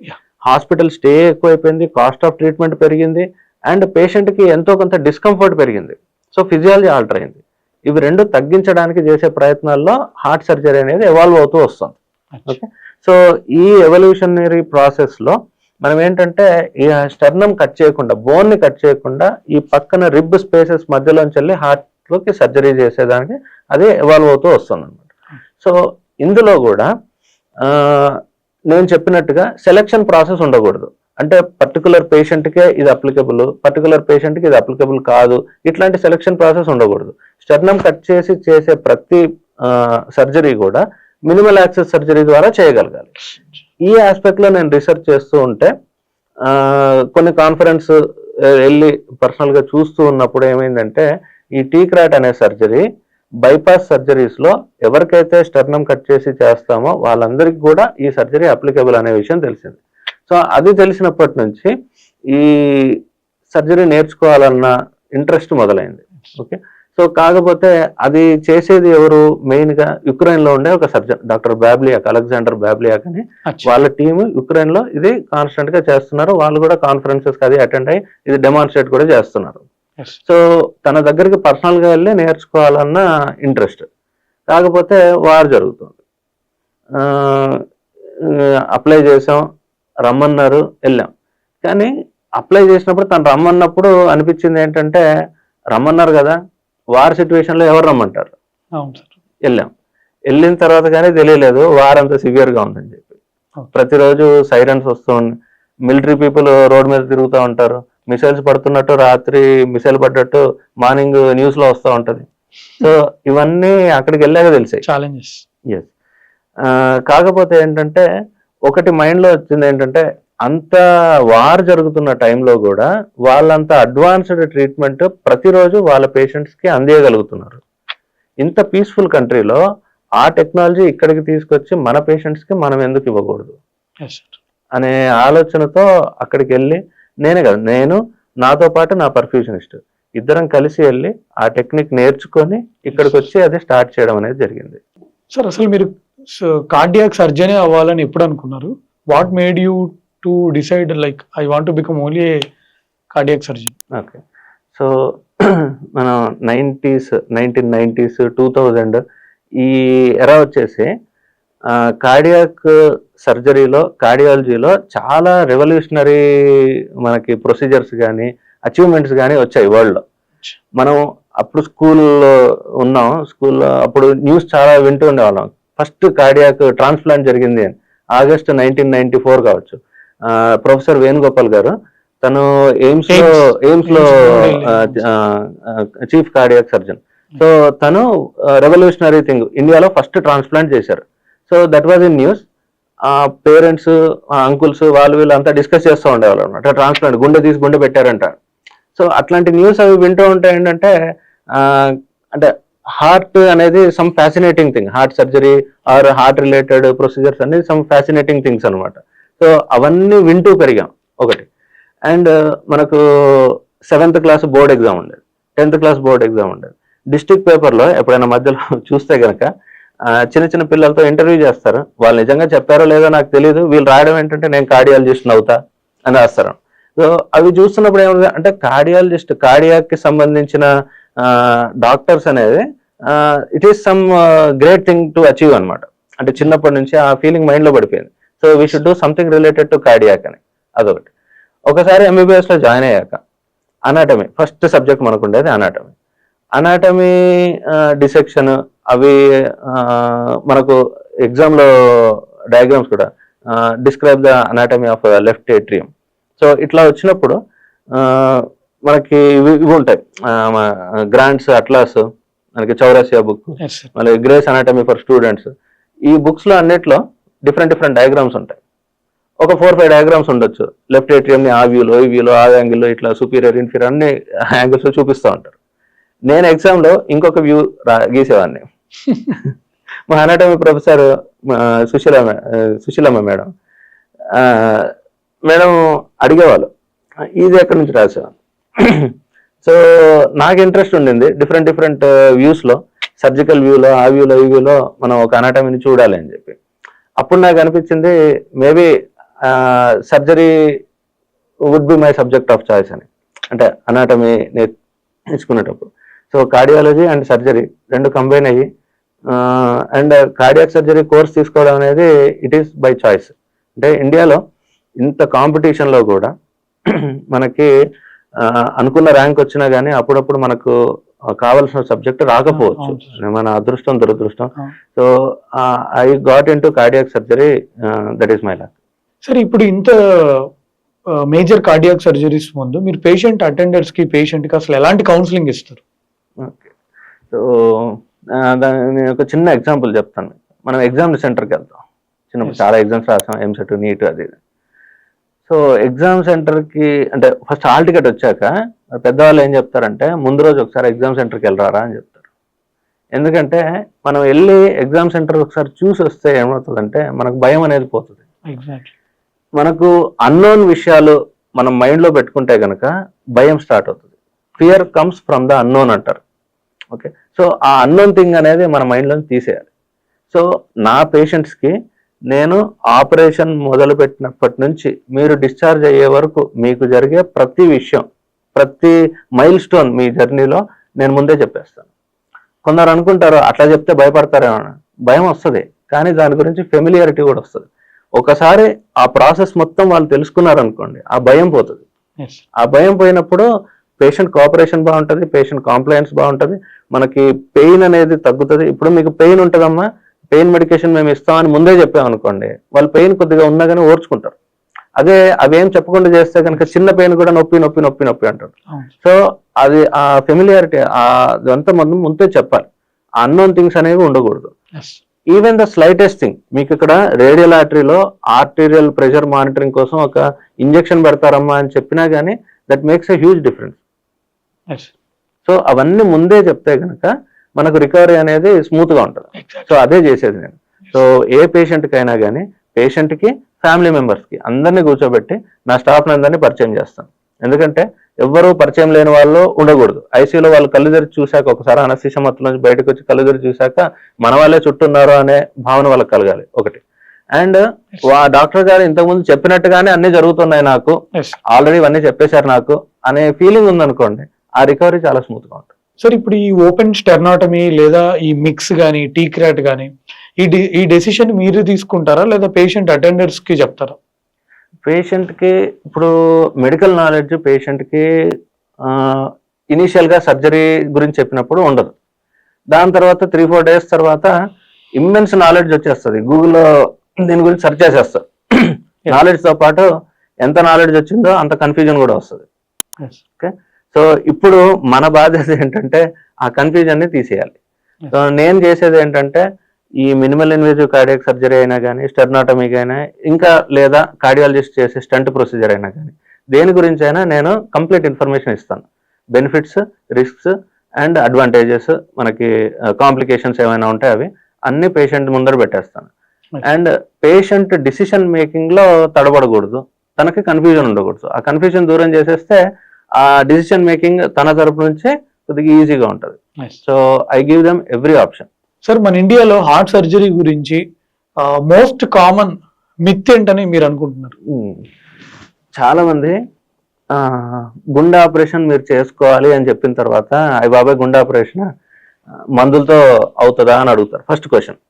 హాస్పిటల్ స్టే ఎక్కువైపోయింది, కాస్ట్ ఆఫ్ ట్రీట్మెంట్ పెరిగింది అండ్ పేషెంట్కి ఎంతో కొంత డిస్కంఫర్ట్ పెరిగింది. సో ఫిజియాలజీ ఆల్టర్ అయింది. ఇవి రెండు తగ్గించడానికి చేసే ప్రయత్నాల్లో హార్ట్ సర్జరీ అనేది ఎవాల్వ్ అవుతూ వస్తుంది. ఓకే. సో ఈ ఎవల్యూషనరీ ప్రాసెస్లో మనం ఏంటంటే ఈ స్టెర్నమ్ కట్ చేయకుండా, బోన్ని కట్ చేయకుండా ఈ పక్కన రిబ్ స్పేసెస్ మధ్యలోంచి వెళ్ళి హార్ట్లోకి సర్జరీ చేసేదానికి అదే ఎవాల్వ్ అవుతూ వస్తుంది అనమాట. సో ఇందులో కూడా నేను చెప్పినట్టుగా సెలక్షన్ ప్రాసెస్ ఉండకూడదు. అంటే పర్టికులర్ పేషెంట్కే ఇది అప్లికబుల్, పర్టికులర్ పేషెంట్కి ఇది అప్లికబుల్ కాదు, ఇట్లాంటి సెలక్షన్ ప్రాసెస్ ఉండకూడదు. స్టెర్నమ్ కట్ చేసి చేసే ప్రతి సర్జరీ కూడా మినిమల్ యాక్సెస్ సర్జరీ ద్వారా చేయగలగాలి. ఈ ఆస్పెక్ట్లో నేను రీసెర్చ్ చేస్తూ ఉంటే కొన్ని కాన్ఫరెన్స్ వెళ్ళి పర్సనల్గా చూస్తూ ఉన్నప్పుడు ఏమైందంటే ఈ టీక్రాట్ అనే సర్జరీ బైపాస్ సర్జరీస్లో ఎవరికైతే స్టెర్నమ్ కట్ చేసి చేస్తామో వాళ్ళందరికీ కూడా ఈ సర్జరీ అప్లికబుల్ అనే విషయం తెలిసింది. సో అది తెలిసినప్పటి నుంచి ఈ సర్జరీ నేర్చుకోవాలన్న ఇంట్రెస్ట్ మొదలైంది. ఓకే. సో కాకపోతే అది చేసేది ఎవరు, మెయిన్గా యుక్రెయిన్లో ఉండే ఒక సర్జన్ డాక్టర్ బాబ్లియాక్, అలెగ్జాండర్ బాబ్లియాక్ అని, వాళ్ళ టీము యుక్రెయిన్లో ఇది కాన్స్టెంట్గా చేస్తున్నారు. వాళ్ళు కూడా కాన్ఫరెన్సెస్కి అది అటెండ్ అయ్యి ఇది డెమాన్స్ట్రేట్ కూడా చేస్తున్నారు. సో తన దగ్గరికి పర్సనల్గా వెళ్ళి నేర్చుకోవాలన్న ఇంట్రెస్ట్. కాకపోతే వార్ జరుగుతుంది, అప్లై చేసాం, రమ్మన్నారు, వెళ్ళాం. కానీ అప్లై చేసినప్పుడు తను రమ్మన్నప్పుడు అనిపించింది ఏంటంటే రమ్మన్నారు కదా, వార్ సిచ్యువేషన్లో ఎవరు రమ్మంటారు. వెళ్ళాం. వెళ్ళిన తర్వాత కానీ తెలియలేదు వార్ అంత సివియర్గా ఉందని చెప్పి. ప్రతిరోజు సైరన్స్ వస్తూ మిలిటరీ పీపుల్ రోడ్ మీద తిరుగుతూ ఉంటారు, మిసైల్స్ పడుతున్నట్టు రాత్రి మిసైల్ పడ్డట్టు మార్నింగ్ న్యూస్ లో వస్తూ ఉంటది. సో ఇవన్నీ అక్కడికి వెళ్ళాక తెలిసాయి ఛాలెంజెస్. ఎస్. కాకపోతే ఏంటంటే ఒకటి మైండ్ లో వచ్చింది ఏంటంటే, అంత వార్ జరుగుతున్న టైంలో కూడా వాళ్ళంత అడ్వాన్స్డ్ ట్రీట్మెంట్ ప్రతిరోజు వాళ్ళ పేషెంట్స్ కి అందియగలుగుతున్నారు. ఇంత పీస్ఫుల్ కంట్రీలో ఆ టెక్నాలజీ ఇక్కడికి తీసుకొచ్చి మన పేషెంట్స్ కి మనం ఎందుకు ఇవ్వకూడదు అనే ఆలోచనతో అక్కడికి వెళ్ళి, నేను నాతో పాటు నా పర్ఫ్యూషనిస్ట్ ఇద్దరం కలిసి వెళ్ళి ఆ టెక్నిక్ నేర్చుకొని ఇక్కడికి వచ్చి అది స్టార్ట్ చేయడం అనేది జరిగింది. సార్ అసలు మీరు కార్డియాక్ సర్జరీ అవ్వాలని ఎప్పుడు అనుకున్నారు? What made you to decide like I want to become only cardiac surgeon? Okay, so మనం 1990s 2000 ఈ ఎరా వచ్చేసి కార్డియాక్ సర్జరీలో కార్డియాలజీలో చాలా రెవల్యూషనరీ మనకి ప్రొసీజర్స్ కానీ అచీవ్మెంట్స్ కానీ వచ్చాయి వరల్డ్లో. మనం అప్పుడు స్కూల్లో ఉన్నాం, స్కూల్లో అప్పుడు న్యూస్ చాలా వింటూ ఉండేవాళ్ళం. ఫస్ట్ కార్డియాక్ ట్రాన్స్ప్లాంట్ జరిగింది అని ఆగస్ట్ 1994 కావచ్చు. ప్రొఫెసర్ వేణుగోపాల్ గారు, తను ఎయిమ్స్ లో చీఫ్ కార్డియాక్ సర్జన్. సో తను రెవల్యూషనరీ థింగ్ ఇండియాలో ఫస్ట్ ట్రాన్స్ప్లాంట్ చేశారు. So that was in news. Parents uncles వీళ్ళంతా డిస్కస్ చేస్తూ ఉండేవాళ్ళు అనమాట. ట్రాన్స్ప్లాంట్ గుండె తీసి గుండె పెట్టారంట. సో అట్లాంటి న్యూస్ అవి వింటూ ఉంటే ఏంటంటే, అంటే హార్ట్ అనేది some fascinating thing, heart surgery or heart related procedures అనేది సమ్ ఫ్యాసినేటింగ్ థింగ్స్ అనమాట. సో అవన్నీ వింటూ పెరిగాం ఒకటి. అండ్ మనకు 7th క్లాస్ బోర్డ్ ఎగ్జామ్ ఉండేది, 10th క్లాస్ బోర్డ్ ఎగ్జామ్ ఉండేది. డిస్ట్రిక్ట్ పేపర్లో ఎప్పుడైనా మధ్యలో చూస్తే కనుక చిన్న చిన్న పిల్లలతో ఇంటర్వ్యూ చేస్తారు. వాళ్ళు నిజంగా చెప్పారో లేదో నాకు తెలియదు, వీళ్ళు రాయడం ఏంటంటే నేను కార్డియాలజిస్ట్ అవుతా అని రాస్తారు. సో అవి చూస్తున్నప్పుడు ఏమవుతుంది అంటే, కార్డియాక్ కి సంబంధించిన డాక్టర్స్ అనేది it is some great thing to achieve అనమాట. అంటే చిన్నప్పటి నుంచి ఆ ఫీలింగ్ మైండ్ లో పడిపోయింది. So we should do something related to cardiac అని, అదొకటి. ఒకసారి ఎంబీబీఎస్ లో జాయిన్ అయ్యాక అనాటమీ ఫస్ట్ సబ్జెక్ట్ మనకు ఉండేది అనాటమీ డిసెక్షన్ అవి మనకు ఎగ్జామ్ లో డయాగ్రామ్స్ కూడా describe the anatomy of left atrium. So ఇట్లా వచ్చినప్పుడు మనకి ఇవి ఉంటాయి, గ్రాంట్స్ అట్లాస్, మనకి చౌరాసియా బుక్, మళ్ళీ గ్రేస్ అనాటమీ ఫర్ స్టూడెంట్స్. ఈ బుక్స్ లో అన్నిట్లో డిఫరెంట్ డయాగ్రామ్స్ ఉంటాయి. ఒక 4-5 డయాగ్రామ్స్ ఉండొచ్చు. లెఫ్ట్ ఏట్రియం ని ఆ వ్యూలో, ఈ వ్యూలో, ఆ యాంగిల్లో, ఇట్లా సుపీరియర్ ఇన్ఫీరియర్ అన్ని యాంగిల్స్ లో చూపిస్తూ ఉంటారు. నేను ఎగ్జామ్ లో ఇంకొక వ్యూ గీసేవాడిని. మా అనాటమీ ప్రొఫెసర్ సుశీలమ్మ మేడం అడిగేవాళ్ళు, ఇది ఎక్కడి నుంచి రాసేవాళ్ళు. సో నాకు ఇంట్రెస్ట్ ఉండింది డిఫరెంట్ వ్యూస్ లో, సర్జికల్ వ్యూలో, ఆ వ్యూలో, ఈ వ్యూలో మనం ఒక అనాటమీని చూడాలి అని చెప్పి. అప్పుడు నాకు అనిపించింది maybe surgery would be my subject of choice అని, అంటే అనాటమీ నేర్చుకునేటప్పుడు. సో కార్డియాలజీ అండ్ సర్జరీ రెండు కంబైన్ అయ్యి అండ్ కార్డియాక్ సర్జరీ కోర్స్ తీసుకోవడం అనేది ఇట్ ఈస్ బై చాయిస్. అంటే ఇండియాలో ఇంత కాంపిటీషన్లో కూడా మనకి అనుకున్న ర్యాంక్ వచ్చినా కానీ అప్పుడప్పుడు మనకు కావలసిన సబ్జెక్ట్ రాకపోవచ్చు, మన అదృష్టం దురదృష్టం. So I got in to cardiac surgery, that is my luck. సరే, ఇప్పుడు ఇంత మేజర్ కార్డియాక్ సర్జరీస్ ముందు మీరు పేషెంట్ అటెండర్స్ కి, పేషెంట్ కి అసలు ఎలాంటి కౌన్సిలింగ్ ఇస్తారు? ఓకే, సో నేను ఒక చిన్న ఎగ్జాంపుల్ చెప్తాను. మనం ఎగ్జామ్ సెంటర్కి వెళ్తాం, చిన్నప్పుడు చాలా ఎగ్జామ్స్ రాసాం, ఎంసెట్, నీట్, అది. సో ఎగ్జామ్ సెంటర్కి అంటే ఫస్ట్ హాల్ టికెట్ వచ్చాక పెద్దవాళ్ళు ఏం చెప్తారంటే, ముందు రోజు ఒకసారి ఎగ్జామ్ సెంటర్కి వెళ్ళరారా అని చెప్తారు. ఎందుకంటే మనం వెళ్ళి ఎగ్జామ్ సెంటర్ ఒకసారి చూసి వస్తే ఏమవుతుందంటే మనకు భయం అనేది పోతుంది. మనకు అన్నోన్ విషయాలు మనం మైండ్లో పెట్టుకుంటే కనుక భయం స్టార్ట్ అవుతుంది. Fear comes from the unknown అంటారు. ఓకే, సో ఆ అన్నోన్ థింగ్ అనేది మన మైండ్లో తీసేయాలి. సో నా పేషెంట్స్కి నేను ఆపరేషన్ మొదలు పెట్టినప్పటి నుంచి మీరు డిశ్చార్జ్ అయ్యే వరకు మీకు జరిగే ప్రతి విషయం, ప్రతి మైల్ స్టోన్ మీ జర్నీలో నేను ముందే చెప్పేస్తాను. కొందరు అనుకుంటారు అట్లా చెప్తే భయపడతారేమో, భయం వస్తుంది, కానీ దాని గురించి ఫెమిలియారిటీ కూడా వస్తుంది. ఒకసారి ఆ ప్రాసెస్ మొత్తం వాళ్ళు తెలుసుకున్నారు అనుకోండి, ఆ భయం పోతుంది. ఆ భయం పోయినప్పుడు పేషెంట్ కోఆపరేషన్ బాగుంటుంది, పేషెంట్ కాంప్లైన్స్ బాగుంటుంది, మనకి పెయిన్ అనేది తగ్గుతుంది. ఇప్పుడు మీకు పెయిన్ ఉంటుందమ్మా, పెయిన్ మెడికేషన్ మేము ఇస్తామని ముందే చెప్పామనుకోండి, వాళ్ళు పెయిన్ కొద్దిగా ఉన్నా కానీ ఓర్చుకుంటారు. అదే అవేం చెప్పకుండా చేస్తే కనుక చిన్న పెయిన్ కూడా నొప్పి నొప్పి నొప్పి నొప్పి అంటారు. సో అది ఆ ఫెమిలియారిటీ అదంతా మనం ముందే చెప్పాలి. అన్నోన్ థింగ్స్ అనేవి ఉండకూడదు. ఈవెన్ ద స్లైటెస్ట్ థింగ్, మీకు ఇక్కడ రేడియల్ ఆర్టరీలో ఆర్టీరియల్ ప్రెషర్ మానిటరింగ్ కోసం ఒక ఇంజెక్షన్ పెడతారమ్మా అని చెప్పినా కానీ that makes a huge difference. So అవన్నీ ముందే చెప్తే కనుక మనకు రికవరీ అనేది స్మూత్ గా ఉంటుంది. సో అదే చేసేది నేను. సో ఏ పేషెంట్కి అయినా కానీ పేషెంట్కి ఫ్యామిలీ మెంబర్స్కి అందరినీ కూర్చోబెట్టి నా స్టాఫ్ అందరినీ పరిచయం చేస్తాను. ఎందుకంటే ఎవ్వరూ పరిచయం లేని వాళ్ళు ఉండకూడదు. ఐసీయూలో వాళ్ళు కళ్ళు తెరిచి చూశాక, ఒకసారి అనస్థీషియా మత్తులో నుంచి బయటకు వచ్చి కళ్ళు తెరిచి చూశాక మన వాళ్ళే చుట్టూన్నారు అనే భావన వాళ్ళకి కలగాలి ఒకటి. అండ్ డాక్టర్ గారు ఇంతకుముందు చెప్పినట్టుగానే అన్ని జరుగుతున్నాయి, నాకు ఆల్రెడీ ఇవన్నీ చెప్పేశారు నాకు అనే ఫీలింగ్ ఉందనుకోండి, ఆ రికవరీ చాలా స్మూత్ గా ఉంటుంది. సార్ ఇప్పుడు ఈ ఓపెన్ స్టెర్నాటమీ లేదా ఈ మిక్స్ కానీ టీక్రాట్ కానీ ఈ డెసిషన్ మీరు తీసుకుంటారా లేదా పేషెంట్ అటెండర్స్ కి చెప్తారా? పేషెంట్ కి ఇప్పుడు మెడికల్ నాలెడ్జ్ పేషెంట్ కి ఇనీషియల్ గా సర్జరీ గురించి చెప్పినప్పుడు ఉండదు. దాని తర్వాత 3-4 days తర్వాత ఇమ్మెన్స్ నాలెడ్జ్ వచ్చేస్తుంది. గూగుల్లో దీని గురించి సెర్చ్ చేసేస్తారు. నాలెడ్జ్ తో పాటు ఎంత నాలెడ్జ్ వచ్చిందో అంత కన్ఫ్యూజన్ కూడా వస్తుంది. ఓకే, సో ఇప్పుడు మన బాధ్యత ఏంటంటే ఆ కన్ఫ్యూజన్ ని తీసేయాలి. సో నేను చేసేది ఏంటంటే ఈ మినిమల్ ఇన్వేజివ్ కార్డియాక్ సర్జరీ అయినా కానీ, స్టెర్నాటమీకి అయినా, ఇంకా లేదా కార్డియాలజిస్ట్ చేసే స్టంట్ ప్రొసీజర్ అయినా కానీ, దేని గురించి అయినా నేను కంప్లీట్ ఇన్ఫర్మేషన్ ఇస్తాను. బెనిఫిట్స్, రిస్క్స్ అండ్ అడ్వాంటేజెస్, మనకి కాంప్లికేషన్స్ ఏమైనా ఉంటే అవి అన్ని పేషెంట్ ముందర పెట్టేస్తాను. అండ్ పేషెంట్ డిసిషన్ మేకింగ్ లో తడబడకూడదు, తనకి కన్ఫ్యూజన్ ఉండకూడదు. ఆ కన్ఫ్యూజన్ దూరం చేసేస్తే ఆ డిసిషన్ మేకింగ్ తన తరపు నుంచే కొద్దిగా ఈజీగా ఉంటుంది. So I give them every option. Sir మన ఇండియాలో హార్ట్ సర్జరీ గురించి మోస్ట్ కామన్ మిత్ ఏంటని మీరు అనుకుంటున్నారు? చాలా మంది గుండె ఆపరేషన్ మీరు చేసుకోవాలి అని చెప్పిన తర్వాత, అయ్య బాబాయ్ గుండె ఆపరేషన్ మందులతో అవుతుందా అని అడుగుతారు. ఫస్ట్ క్వశ్చన్,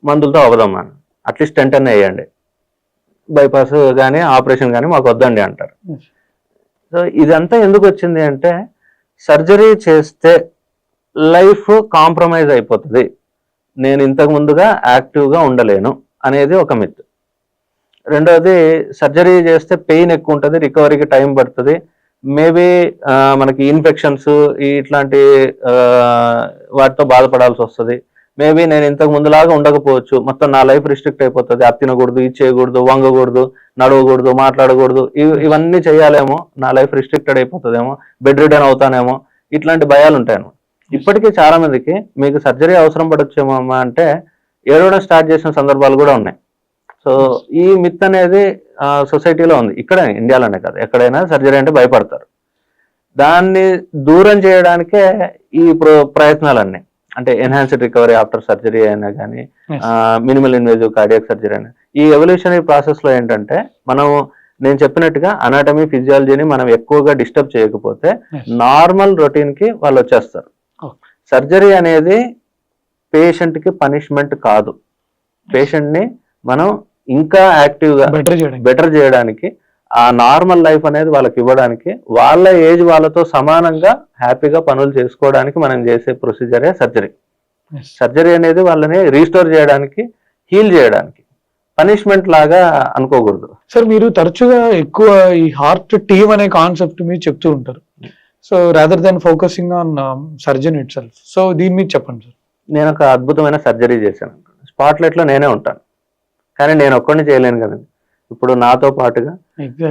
మందులతో అవదమ్మా, అట్లీస్ట్ 10 వేయండి, బైపాస్ కానీ ఆపరేషన్ కానీ మాకు వద్దండి అంటారు. సో ఇదంతా ఎందుకు వచ్చింది అంటే, సర్జరీ చేస్తే లైఫ్ కాంప్రమైజ్ అయిపోతుంది, నేను ఇంతకు ముందుగా యాక్టివ్గా ఉండలేను అనేది ఒక మిత్. రెండోది, సర్జరీ చేస్తే పెయిన్ ఎక్కువ ఉంటుంది, రికవరీకి టైం పడుతుంది, మేబీ మనకి ఇన్ఫెక్షన్స్ ఇట్లాంటి వాటితో బాధపడాల్సి వస్తుంది, మేబీ నేను ఇంతకు ముందులాగా ఉండకపోవచ్చు, మొత్తం నా లైఫ్ రిస్ట్రిక్ట్ అయిపోతుంది, అది తినకూడదు, ఇది చేయకూడదు, వంగకూడదు, నడవకూడదు, మాట్లాడకూడదు, ఇవన్నీ చేయాలేమో, నా లైఫ్ రిస్ట్రిక్టెడ్ అయిపోతుందేమో, బెడ్ రిడన్ అవుతానేమో, ఇట్లాంటి భయాలు ఉంటాయి. ఇప్పటికీ చాలా మందికి మీకు సర్జరీ అవసరం పడొచ్చేమో అమ్మా అంటే ఏడవడం స్టార్ట్ చేసిన సందర్భాలు కూడా ఉన్నాయి. సో ఈ మిత్ అనేది సొసైటీలో ఉంది, ఇక్కడ ఇండియాలోనే కాదు, ఎక్కడైనా సర్జరీ అంటే భయపడతారు. దాన్ని దూరం చేయడానికే ఈ ప్రయత్నాలన్నీ, అంటే ఎన్హాన్స్డ్ రికవరీ ఆఫ్టర్ సర్జరీ అయినా కానీ, మినిమల్ ఇన్వేజివ్ కార్డియాక్ సర్జరీ అయినా, ఈ ఎవల్యూషనరీ ప్రాసెస్ లో ఏంటంటే మనం నేను చెప్పినట్టుగా అనాటమీ ఫిజియాలజీని మనం ఎక్కువగా డిస్టర్బ్ చేయకపోతే నార్మల్ రొటీన్ కి వాళ్ళు వచ్చేస్తారు. సర్జరీ అనేది పేషెంట్ కి పనిష్మెంట్ కాదు, పేషెంట్ ని మనం ఇంకా యాక్టివ్గా బెటర్ చేయడానికి, ఆ నార్మల్ లైఫ్ అనేది వాళ్ళకి ఇవ్వడానికి, వాళ్ళ ఏజ్ వాళ్ళతో సమానంగా హ్యాపీగా పనులు చేసుకోవడానికి మనం చేసే ప్రొసీజరే సర్జరీ. సర్జరీ అనేది వాళ్ళని రీస్టోర్ చేయడానికి, హీల్ చేయడానికి, పనిష్మెంట్ లాగా అనుకోకూడదు. సార్ మీరు తరచుగా ఎక్కువ ఈ హార్ట్ టీమ్ అనే కాన్సెప్ట్ మీరు చెప్తూ ఉంటారు. So rather than focusing on surgeon it self, so దీని మీద చెప్పండి సార్. నేను ఒక అద్భుతమైన సర్జరీ చేశాను, స్పాట్లైట్ లో నేనే ఉంటాను, కానీ నేను ఒక్కడిని చేయలేను కదండి. ఇప్పుడు నాతో పాటుగా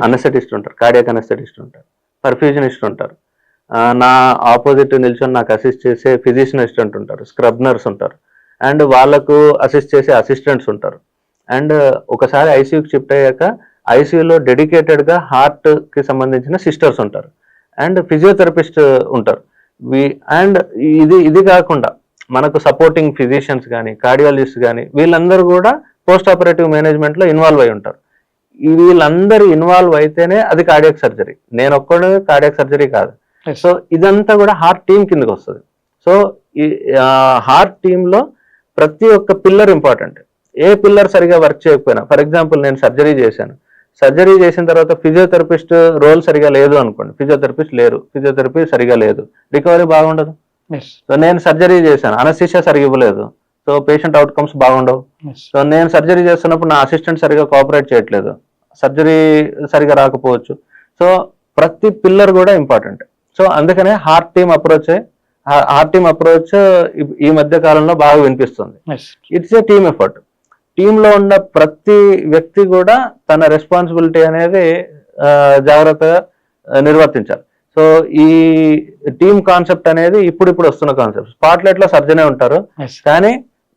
అనస్థెటిస్ట్ ఉంటారు, కార్డియాక్ అనస్థెటిస్ట్ ఉంటారు, పర్ఫ్యూజనిస్ట్ ఉంటారు, నా ఆపోజిట్ నిల్చొని నాకు అసిస్ట్ చేసే ఫిజిషియన్ అసిస్టెంట్ ఉంటారు, స్క్రబ్ నర్స్ ఉంటారు, అండ్ వాళ్ళకు అసిస్ట్ చేసే అసిస్టెంట్స్ ఉంటారు. అండ్ ఒకసారి ఐసీయూకి షిఫ్ట్ అయ్యాక ఐసీయూలో డెడికేటెడ్ గా హార్ట్ కి సంబంధించిన సిస్టర్స్ ఉంటారు, అండ్ ఫిజియోథెరపిస్ట్ ఉంటారు. అండ్ ఇది కాకుండా మనకు సపోర్టింగ్ ఫిజిషియన్స్ కానీ, కార్డియాలజిస్ట్ కానీ, వీళ్ళందరూ కూడా పోస్ట్ ఆపరేటివ్ మేనేజ్మెంట్ లో ఇన్వాల్వ్ అయి ఉంటారు. వీళ్ళందరూ ఇన్వాల్వ్ అయితేనే అది కార్డియాక్ సర్జరీ, నేను ఒక్కడే కార్డియాక్ సర్జరీ కాదు. సో ఇదంతా కూడా హార్ట్ టీమ్ కిందకి వస్తుంది. సో ఈ హార్ట్ టీమ్ లో ప్రతి ఒక్క పిల్లర్ ఇంపార్టెంట్. ఏ పిల్లర్ సరిగా వర్క్ చేయకపోయినా, ఫర్ ఎగ్జాంపుల్ నేను సర్జరీ చేశాను, సర్జరీ చేసిన తర్వాత ఫిజియోథెరపిస్ట్ రోల్ సరిగా లేదు అనుకోండి, ఫిజియోథెరపిస్ట్ లేరు, ఫిజియోథెరపీ సరిగా లేదు, రికవరీ బాగుండదు. సో నేను సర్జరీ చేశాను, అనస్థీషియా సరిగా ఇవ్వలేదు, సో పేషెంట్ అవుట్కమ్స్ బాగుండవు. సో నేను సర్జరీ చేస్తున్నప్పుడు నా అసిస్టెంట్ సరిగా కోఆపరేట్ చేయట్లేదు, సర్జరీ సరిగా రాకపోవచ్చు. సో ప్రతి పిల్లర్ కూడా ఇంపార్టెంట్. సో అందుకనే హార్ట్ టీమ్ అప్రోచ్ ఈ మధ్య కాలంలో బాగా వినిపిస్తుంది. It's a team effort. టీంలో ఉన్న ప్రతి వ్యక్తి కూడా తన రెస్పాన్సిబిలిటీ అనేది జాగ్రత్తగా నిర్వర్తించాలి. సో ఈ టీమ్ కాన్సెప్ట్ అనేది ఇప్పుడు వస్తున్న కాన్సెప్ట్. స్పాట్లైట్ లో సర్జనే ఉంటారు, కానీ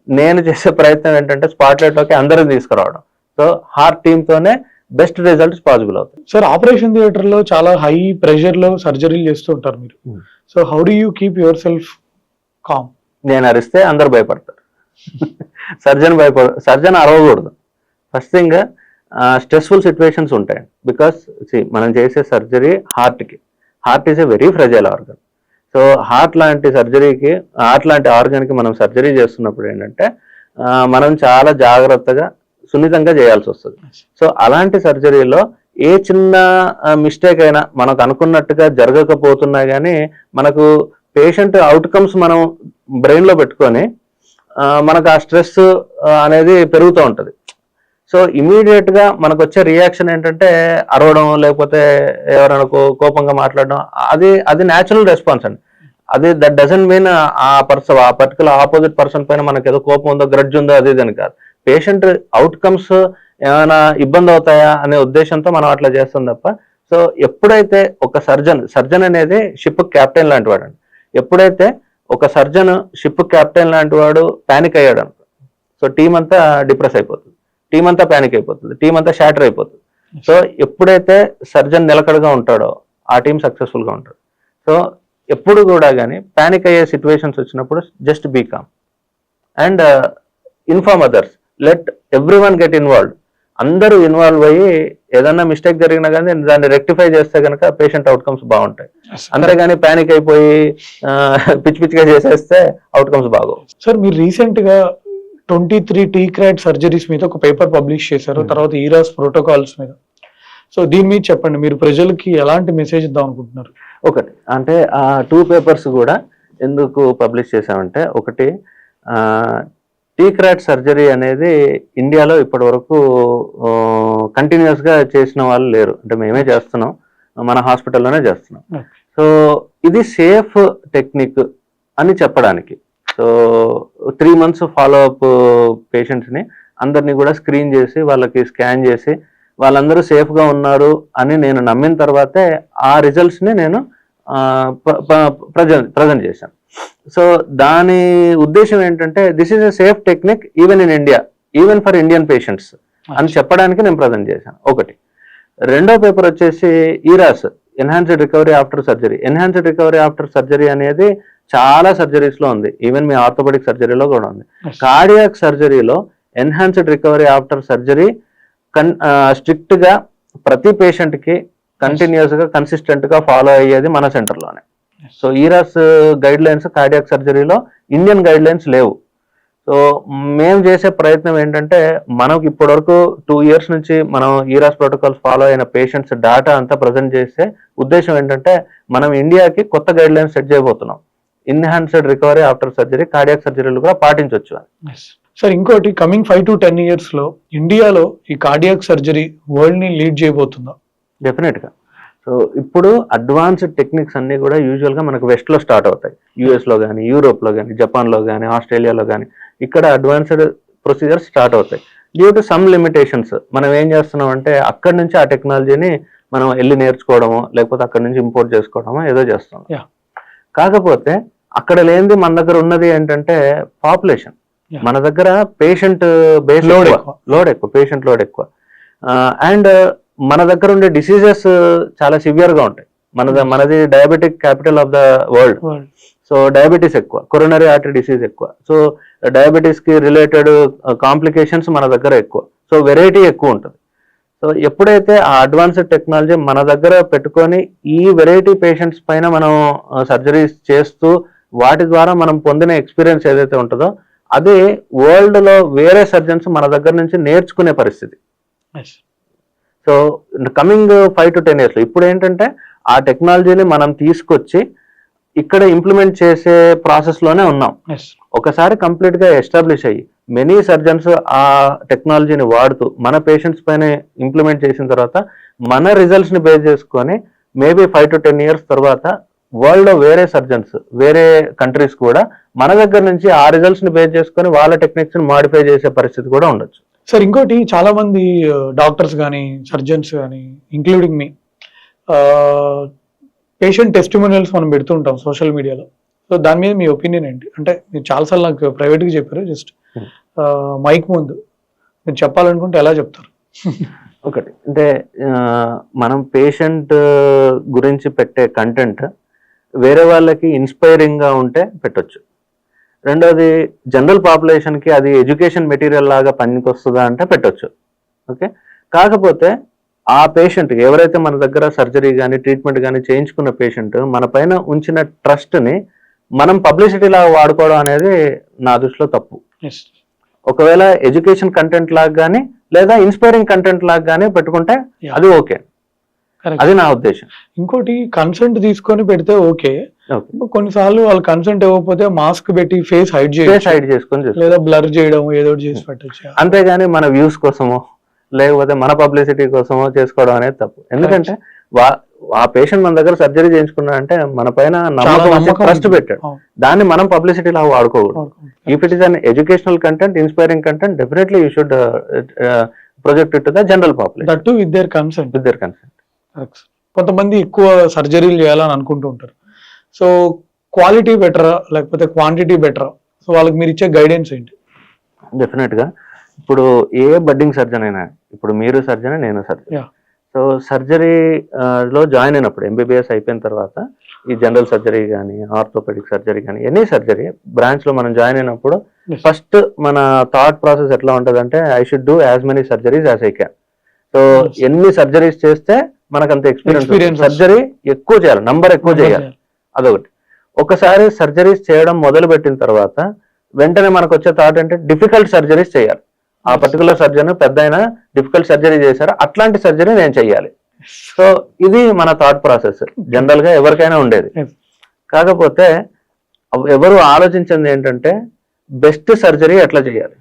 నేను చేసే ప్రయత్నం ఏంటంటే స్పాట్లైట్ లోకి అందరిని తీసుకురావడం. సో హార్ట్ టీమ్ తోనే బెస్ట్ రిజల్ట్స్ పాసిబుల్ అవుతాయి. సార్, ఆపరేషన్ థియేటర్ లో చాలా హై ప్రెషర్ లో సర్జరీలు చేస్తూ ఉంటారు మీరు. So how do you keep యువర్ సెల్ఫ్ కామ్? నేను అరిస్తే అందరు భయపడతారు. సర్జన్ అరవకూడదు. ఫస్ట్ థింగ్, స్ట్రెస్ఫుల్ సిచ్యువేషన్స్ ఉంటాయి. బికాస్ మనం చేసే surgery heart is a very fragile organ. So heart లాంటి ఆర్గన్ కి మనం సర్జరీ చేస్తున్నప్పుడు ఏంటంటే మనం చాలా జాగ్రత్తగా సున్నితంగా చేయాల్సి వస్తుంది. సో అలాంటి సర్జరీలో ఏ చిన్న మిస్టేక్ అయినా మనకు అనుకున్నట్టుగా జరగకపోతున్నా కానీ మనకు పేషెంట్ అవుట్కమ్స్ మనం బ్రెయిన్ లో పెట్టుకొని మనకు ఆ స్ట్రెస్ అనేది పెరుగుతూ ఉంటుంది. సో ఇమీడియట్ గా మనకు వచ్చే రియాక్షన్ ఏంటంటే అరవడం, లేకపోతే ఎవరైనా కోపంగా మాట్లాడడం. అది న్యాచురల్ రెస్పాన్స్ అండి. దట్ డజంట్ మీన్ ఆ పర్టికులర్ ఆపోజిట్ పర్సన్ పైన మనకి ఏదో కోపం ఉందో, గ్రడ్జ్ ఉందో, అది అని కాదు. పేషెంట్ అవుట్కమ్స్ ఏమైనా ఇబ్బంది అవుతాయా అనే ఉద్దేశంతో మనం అట్లా చేస్తాం తప్ప. సో ఎప్పుడైతే ఒక సర్జన్ అనేది షిప్ క్యాప్టెన్ లాంటి వాడు అండి. ఎప్పుడైతే ఒక సర్జన్ షిప్ క్యాప్టెన్ లాంటి వాడు ప్యానిక్ అయ్యాడు అనుకో, సో టీం అంతా డిప్రెస్ అయిపోతుంది, టీం అంతా ప్యానిక్ అయిపోతుంది, టీం అంతా షాటర్ అయిపోతుంది. సో ఎప్పుడైతే సర్జన్ నిలకడగా ఉంటాడో ఆ టీం సక్సెస్ఫుల్ గా ఉంటాడు. సో ఎప్పుడు కూడా కానీ ప్యానిక్ అయ్యే సిచ్యువేషన్స్ వచ్చినప్పుడు just be calm and inform others. Let everyone get involved. అందరూ ఇన్వాల్వ్ అయ్యి ఏదన్నా మిస్టేక్ జరిగినా కానీ దాన్ని రెక్టిఫై చేస్తే కనుక పేషెంట్ అవుట్కమ్స్ బాగుంటాయి. అంతేగాని ప్యానిక్ అయిపోయి పిచ్చిగా చేసేస్తే అవుట్కమ్స్ బాగోవు. సార్, మీరు రీసెంట్ గా 23 TCRAT సర్జరీస్ మీద ఒక పేపర్ పబ్లిష్ చేశారు, తర్వాత ఈరాస్ ప్రోటోకాల్స్ మీద. సో దీని మీద చెప్పండి, మీరు ప్రజలకి ఎలాంటి మెసేజ్ ఇద్దాం అనుకుంటున్నారు? ఒకటి అంటే ఆ 2 పేపర్స్ కూడా ఎందుకు పబ్లిష్ చేశామంటే, ఒకటి TCRAT సర్జరీ అనేది ఇండియాలో ఇప్పటి వరకు కంటిన్యూస్ గా చేసిన వాళ్ళు లేరు. అంటే మేమే చేస్తున్నాం, మన హాస్పిటల్లోనే చేస్తున్నాం. సో ఇది సేఫ్ టెక్నిక్ అని చెప్పడానికి. So 3 months follow up patients ని అందరినీ కూడా స్క్రీన్ చేసి వాళ్ళకి స్కాన్ చేసి వాళ్ళందరూ సేఫ్ గా ఉన్నారు అని నేను నమ్మిన తర్వాతే ఆ రిజల్ట్స్ ని నేను ప్రజెంట్ చేశాను. సో దాని ఉద్దేశం ఏంటంటే this is a safe technique even in India, even for Indian patients అని చెప్పడానికి నేను ప్రజెంట్ చేశాను. ఒకటి. రెండో పేపర్ వచ్చేసి ERAS, enhanced recovery after surgery. Enhanced recovery after surgery అనేది చాలా సర్జరీస్ లో ఉంది, ఈవెన్ మీ ఆర్థోపెడిక్ సర్జరీలో కూడా ఉంది. కార్డియాక్ సర్జరీలో enhanced recovery after surgery strict గా ప్రతి పేషెంట్ కి కంటిన్యూస్ గా కన్సిస్టెంట్ గా ఫాలో అయ్యేది మన సెంటర్ లోనే. So ERAS guidelines cardiac సర్జరీలో ఇండియన్ గైడ్ లైన్స్ లేవు. సో మేము చేసే ప్రయత్నం ఏంటంటే, మనకు ఇప్పటి వరకు 2 years నుంచి మనం ఈరాస్ ప్రోటోకాల్స్ ఫాలో అయిన పేషెంట్స్ డాటా అంతా ప్రజెంట్ చేసే ఉద్దేశం ఏంటంటే, మనం ఇండియాకి కొత్త గైడ్ లైన్స్ సెట్ చేయబోతున్నాం. Enhanced recovery after surgery cardiac సర్జరీలు కూడా పాటించవచ్చు అని. సార్, ఇంకోటి, కమింగ్ 5 to 10 years లో ఇండియాలో ఈ కార్డియాక్ సర్జరీ వరల్డ్ ని లీడ్ చేయబోతుందా? డెఫినెట్ గా. సో ఇప్పుడు అడ్వాన్స్డ్ టెక్నిక్స్ అన్ని కూడా యూజువల్ గా మనకు వెస్ట్ లో స్టార్ట్ అవుతాయి. యుఎస్ లో కానీ, యూరోప్ లో కానీ, జపాన్ లో కానీ, ఆస్ట్రేలియాలో కానీ ఇక్కడ అడ్వాన్స్డ్ ప్రొసీజర్స్ స్టార్ట్ అవుతాయి. డ్యూ టు సమ్ లిమిటేషన్స్ మనం ఏం చేస్తున్నాం అంటే, అక్కడి నుంచి ఆ టెక్నాలజీని మనం వెళ్ళి నేర్చుకోవడమో, లేకపోతే అక్కడి నుంచి ఇంపోర్ట్ చేసుకోవడమో ఏదో చేస్తాం. కాకపోతే అక్కడ లేనిది మన దగ్గర ఉన్నది ఏంటంటే పాపులేషన్. మన దగ్గర పేషెంట్ బేస్ లోడ్ ఎక్కువ, పేషెంట్ లోడ్ ఎక్కువ. అండ్ మన దగ్గర ఉండే డిసీజెస్ చాలా సివియర్ గా ఉంటాయి. మనది diabetic capital of the world. So diabetes ఎక్కువ, కొరోనరీ ఆర్టరీ డిసీజ్ ఎక్కువ. సో డయాబెటీస్ కి రిలేటెడ్ కాంప్లికేషన్స్ మన దగ్గర ఎక్కువ. సో వెరైటీ ఎక్కువ ఉంటుంది. సో ఎప్పుడైతే ఆ అడ్వాన్స్డ్ టెక్నాలజీ మన దగ్గర పెట్టుకొని ఈ వెరైటీ పేషెంట్స్ పైన మనం సర్జరీస్ చేస్తూ వాటి ద్వారా మనం పొందిన ఎక్స్పీరియన్స్ ఏదైతే ఉంటుందో అదే వరల్డ్ లో వేరే సర్జన్స్ మన దగ్గర నుంచి నేర్చుకునే పరిస్థితి. సో కమింగ్ 5 to 10 years ఇప్పుడు ఏంటంటే ఆ టెక్నాలజీని మనం తీసుకొచ్చి ఇక్కడ ఇంప్లిమెంట్ చేసే ప్రాసెస్ లోనే ఉన్నాం. ఒకసారి కంప్లీట్ గా ఎస్టాబ్లిష్ అయ్యి మెనీ సర్జన్స్ ఆ టెక్నాలజీని వాడుతూ మన పేషెంట్స్ పైన ఇంప్లిమెంట్ చేసిన తర్వాత మన రిజల్ట్స్ ని బేస్ చేసుకొని మేబీ 5 to 10 years తర్వాత వరల్డ్ లో వేరే సర్జన్స్ వేరే కంట్రీస్ కూడా మన దగ్గర నుంచి ఆ రిజల్ట్స్ ని బేస్ చేసుకొని వాళ్ళ టెక్నిక్స్ ని మాడిఫై చేసే పరిస్థితి కూడా ఉండొచ్చు. సార్ ఇంకోటి చాలా మంది డాక్టర్స్ కానీ సర్జన్స్ కానీ ఇంక్లూడింగ్ మీ పేషెంట్ టెస్టిమోనియల్స్ మనం పెడుతుంటాం సోషల్ మీడియాలో. సో దాని మీద మీ ఒపీనియన్ ఏంటి? అంటే మీరు చాలాసార్లు నాకు ప్రైవేట్గా చెప్పారు, జస్ట్ మైక్ ముందు మీరు చెప్పాలనుకుంటే ఎలా చెప్తారు? ఒకటి అంటే మనం పేషెంట్ గురించి పెట్టే కంటెంట్ వేరే వాళ్ళకి ఇన్స్పైరింగ్ గా ఉంటే పెట్టొచ్చు. రెండోది జనరల్ పాపులేషన్ కి అది ఎడ్యుకేషన్ మెటీరియల్ లాగా పనికొస్తుందా అంటే పెట్టొచ్చు. ఓకే, కాకపోతే ఆ పేషెంట్ ఎవరైతే మన దగ్గర సర్జరీ కానీ ట్రీట్మెంట్ కానీ చేయించుకున్న పేషెంట్ మన పైన ఉంచిన ట్రస్ట్ ని మనం పబ్లిసిటీ లాగా వాడుకోవడం అనేది నా దృష్టిలో తప్పు. ఒకవేళ ఎడ్యుకేషన్ కంటెంట్ లాగా కానీ లేదా ఇన్స్పైరింగ్ కంటెంట్ లాగా కానీ పెట్టుకుంటే అది ఓకే, అది నా ఉద్దేశం. ఇంకోటి కన్సెంట్ తీసుకొని పెడితే ఓకే, కొన్నిసార్లు వాళ్ళు కన్సెంట్ ఇవ్వకపోతే మాస్క్ పెట్టి ఫేస్ హైడ్ చేసుకొని లేదా బ్లర్ చేయడం ఏదో చేసి పెట్టచ్చు. అంతేగాని మన వ్యూస్ కోసమో లేకపోతే మన పబ్లిసిటీ కోసమో చేసుకోవడం అనేది తప్పు. ఎందుకంటే ఆ పేషెంట్ మన దగ్గర సర్జరీ చేయించుకున్నా అంటే మన పైన నమ్మకం ట్రస్ట్ పెట్టాడు, దాన్ని మనం పబ్లిసిటీ లాగా వాడుకోకూడదు. If it is an educational content, inspiring content, definitely you should project it to the general population with their consent. కొంతమంది ఎక్కువ సర్జరీలు చేయాలని అనుకుంటూ ఉంటారు. సో క్వాలిటీ బెటరా లేకపోతే క్వాంటిటీ బెటరా? సో వాళ్ళకి మీరు ఇచ్చే గైడెన్స్ ఏంటి? డెఫినెట్ గా ఇప్పుడు ఏ బడ్డింగ్ సర్జన్ అయినా, ఇప్పుడు మీరు సర్జన్ నేను సర్జన్, సో సర్జరీ లో జాయిన్ అయినప్పుడు ఎంబీబీఎస్ అయిపోయిన తర్వాత ఈ జనరల్ సర్జరీ కానీ ఆర్థోపెడిక్ సర్జరీ కానీ ఎనీ సర్జరీ బ్రాంచ్ లో మనం జాయిన్ అయినప్పుడు ఫస్ట్ మన థాట్ ప్రాసెస్ ఎట్లా ఉంటుంది అంటే I should do as many surgeries as I can. So ఎన్ని సర్జరీస్ చేస్తే మనకు అంత ఎక్స్పీరియన్స్, సర్జరీ ఎక్కువ చేయాలి, నంబర్ ఎక్కువ చేయాలి, అదొకటి. ఒకసారి సర్జరీస్ చేయడం మొదలు పెట్టిన తర్వాత వెంటనే మనకు వచ్చే థాట్ అంటే డిఫికల్ట్ సర్జరీస్ చేయాలి. ఆ పర్టికులర్ సర్జన్ పెద్ద అయినా డిఫికల్ట్ సర్జరీ చేశారు, అట్లాంటి సర్జరీ నేను చెయ్యాలి. సో ఇది మన థాట్ ప్రాసెస్ జనరల్ గా ఎవరికైనా ఉండేది. కాకపోతే ఎవరు ఆలోచించింది ఏంటంటే బెస్ట్ సర్జరీ ఎట్లా చేయాలి,